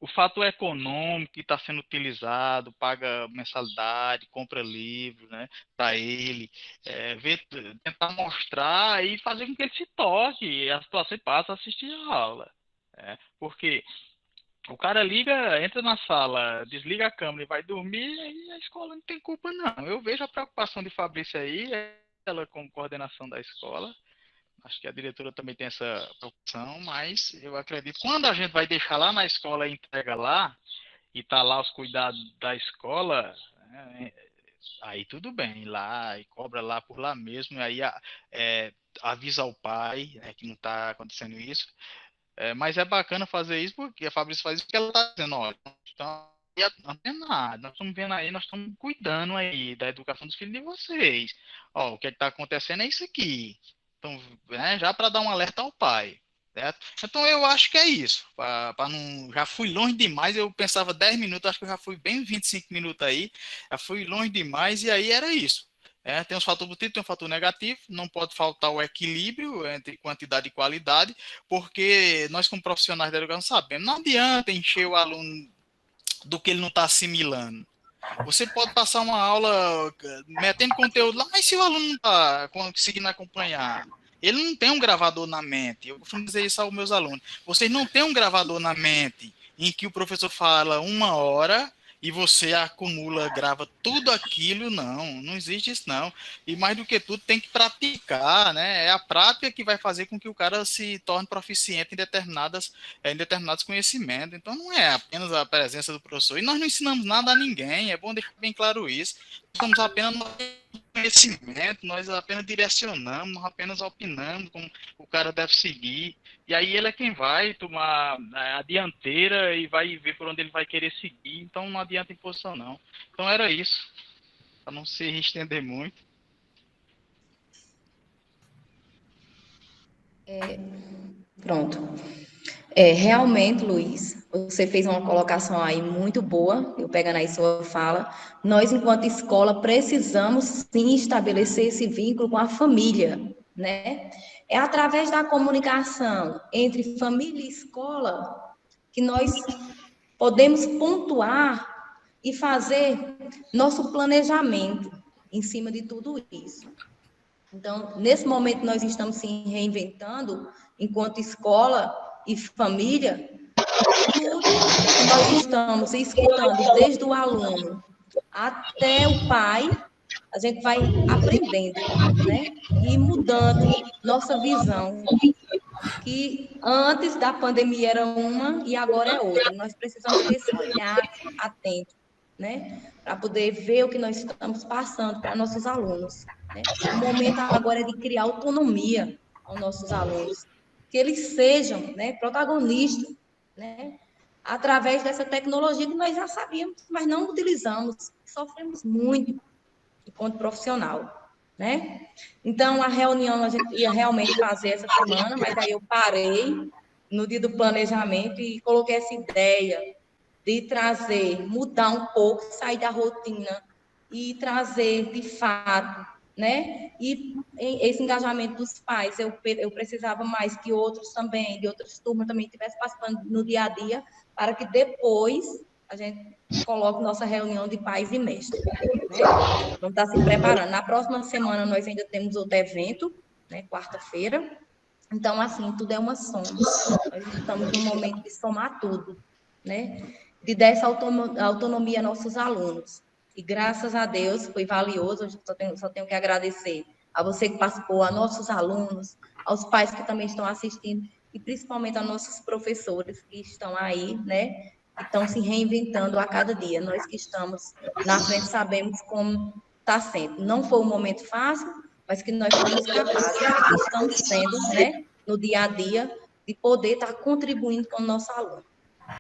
Speaker 9: o fator econômico que está sendo utilizado, paga mensalidade, compra livro, né, para ele, tentar mostrar e fazer com que ele se toque, a situação e passe a assistir a aula. Porque o cara entra na sala, desliga a câmera e vai dormir, e a escola não tem culpa, não. Eu vejo a preocupação de Fabrício aí, ela como coordenação da escola. Acho que a diretora também tem essa preocupação, mas eu acredito que quando a gente vai deixar lá na escola e entrega lá, e tá lá os cuidados da escola, aí tudo bem, lá e cobra lá por lá mesmo, e aí avisa ao pai, que não está acontecendo isso. Mas é bacana fazer isso, porque a Fabrício faz isso porque ela está dizendo, olha, não tem nada, nós estamos vendo aí, nós estamos cuidando aí da educação dos filhos de vocês. Ó, o que está acontecendo é isso aqui. Então, já para dar um alerta ao pai. Certo? Então eu acho que é isso. Não, já fui longe demais, eu pensava 10 minutos, acho que eu já fui bem 25 minutos aí, já fui longe demais e aí era isso. Tem um fator positivo, tem um fator negativo, não pode faltar o equilíbrio entre quantidade e qualidade, porque nós como profissionais da educação sabemos, não adianta encher o aluno do que ele não está assimilando. Você pode passar uma aula metendo conteúdo lá, mas se o aluno não está conseguindo acompanhar, ele não tem um gravador na mente. Eu costumo dizer isso aos meus alunos. Vocês não têm um gravador na mente em que o professor fala 1 hora e você acumula, grava tudo aquilo. Não existe isso não. E mais do que tudo, tem que praticar, né? É a prática que vai fazer com que o cara se torne proficiente em determinados conhecimentos. Então não é apenas a presença do professor. E nós não ensinamos nada a ninguém, é bom deixar bem claro isso. Estamos apenas no conhecimento, nós apenas direcionamos, nós apenas opinamos como o cara deve seguir. E aí ele é quem vai tomar a dianteira e vai ver por onde ele vai querer seguir. Então não adianta imposição, não. Então era isso, para não se estender muito.
Speaker 1: Pronto. Realmente, Luiz, você fez uma colocação aí muito boa, eu pegando aí sua fala. Nós, enquanto escola, precisamos sim estabelecer esse vínculo com a família, né? É através da comunicação entre família e escola que nós podemos pontuar e fazer nosso planejamento em cima de tudo isso. Então, nesse momento, nós estamos se reinventando enquanto escola e família. Tudo que nós estamos escutando, desde o aluno até o pai, a gente vai aprendendo, né? E mudando nossa visão, que antes da pandemia era uma e agora é outra. Nós precisamos ter esse olhar atento, né? Para poder ver o que nós estamos passando para nossos alunos, né? O momento agora é de criar autonomia aos nossos alunos, que eles sejam, né, protagonistas, né? Através dessa tecnologia que nós já sabíamos, mas não utilizamos, sofremos muito enquanto profissional, né? Então, a reunião a gente ia realmente fazer essa semana, mas aí eu parei no dia do planejamento e coloquei essa ideia de trazer, mudar um pouco, sair da rotina e trazer, de fato, né? E esse engajamento dos pais, eu precisava mais que outros também, de outras turmas também, estivessem participando no dia a dia, para que depois a gente coloque nossa reunião de pais e mestres, né? Vamos estar se preparando. Na próxima semana, nós ainda temos outro evento, né? Quarta-feira. Então, assim, tudo é uma soma. Nós estamos num momento de somar tudo, né? De dar essa autonomia a nossos alunos. E graças a Deus foi valioso, eu só tenho que agradecer a você que participou, a nossos alunos, aos pais que também estão assistindo, e principalmente a nossos professores que estão aí, né? Que estão se reinventando a cada dia. Nós que estamos na frente sabemos como está sendo. Não foi um momento fácil, mas que nós fomos capazes, e estamos sendo, né? No dia a dia, de poder estar contribuindo com o nosso aluno.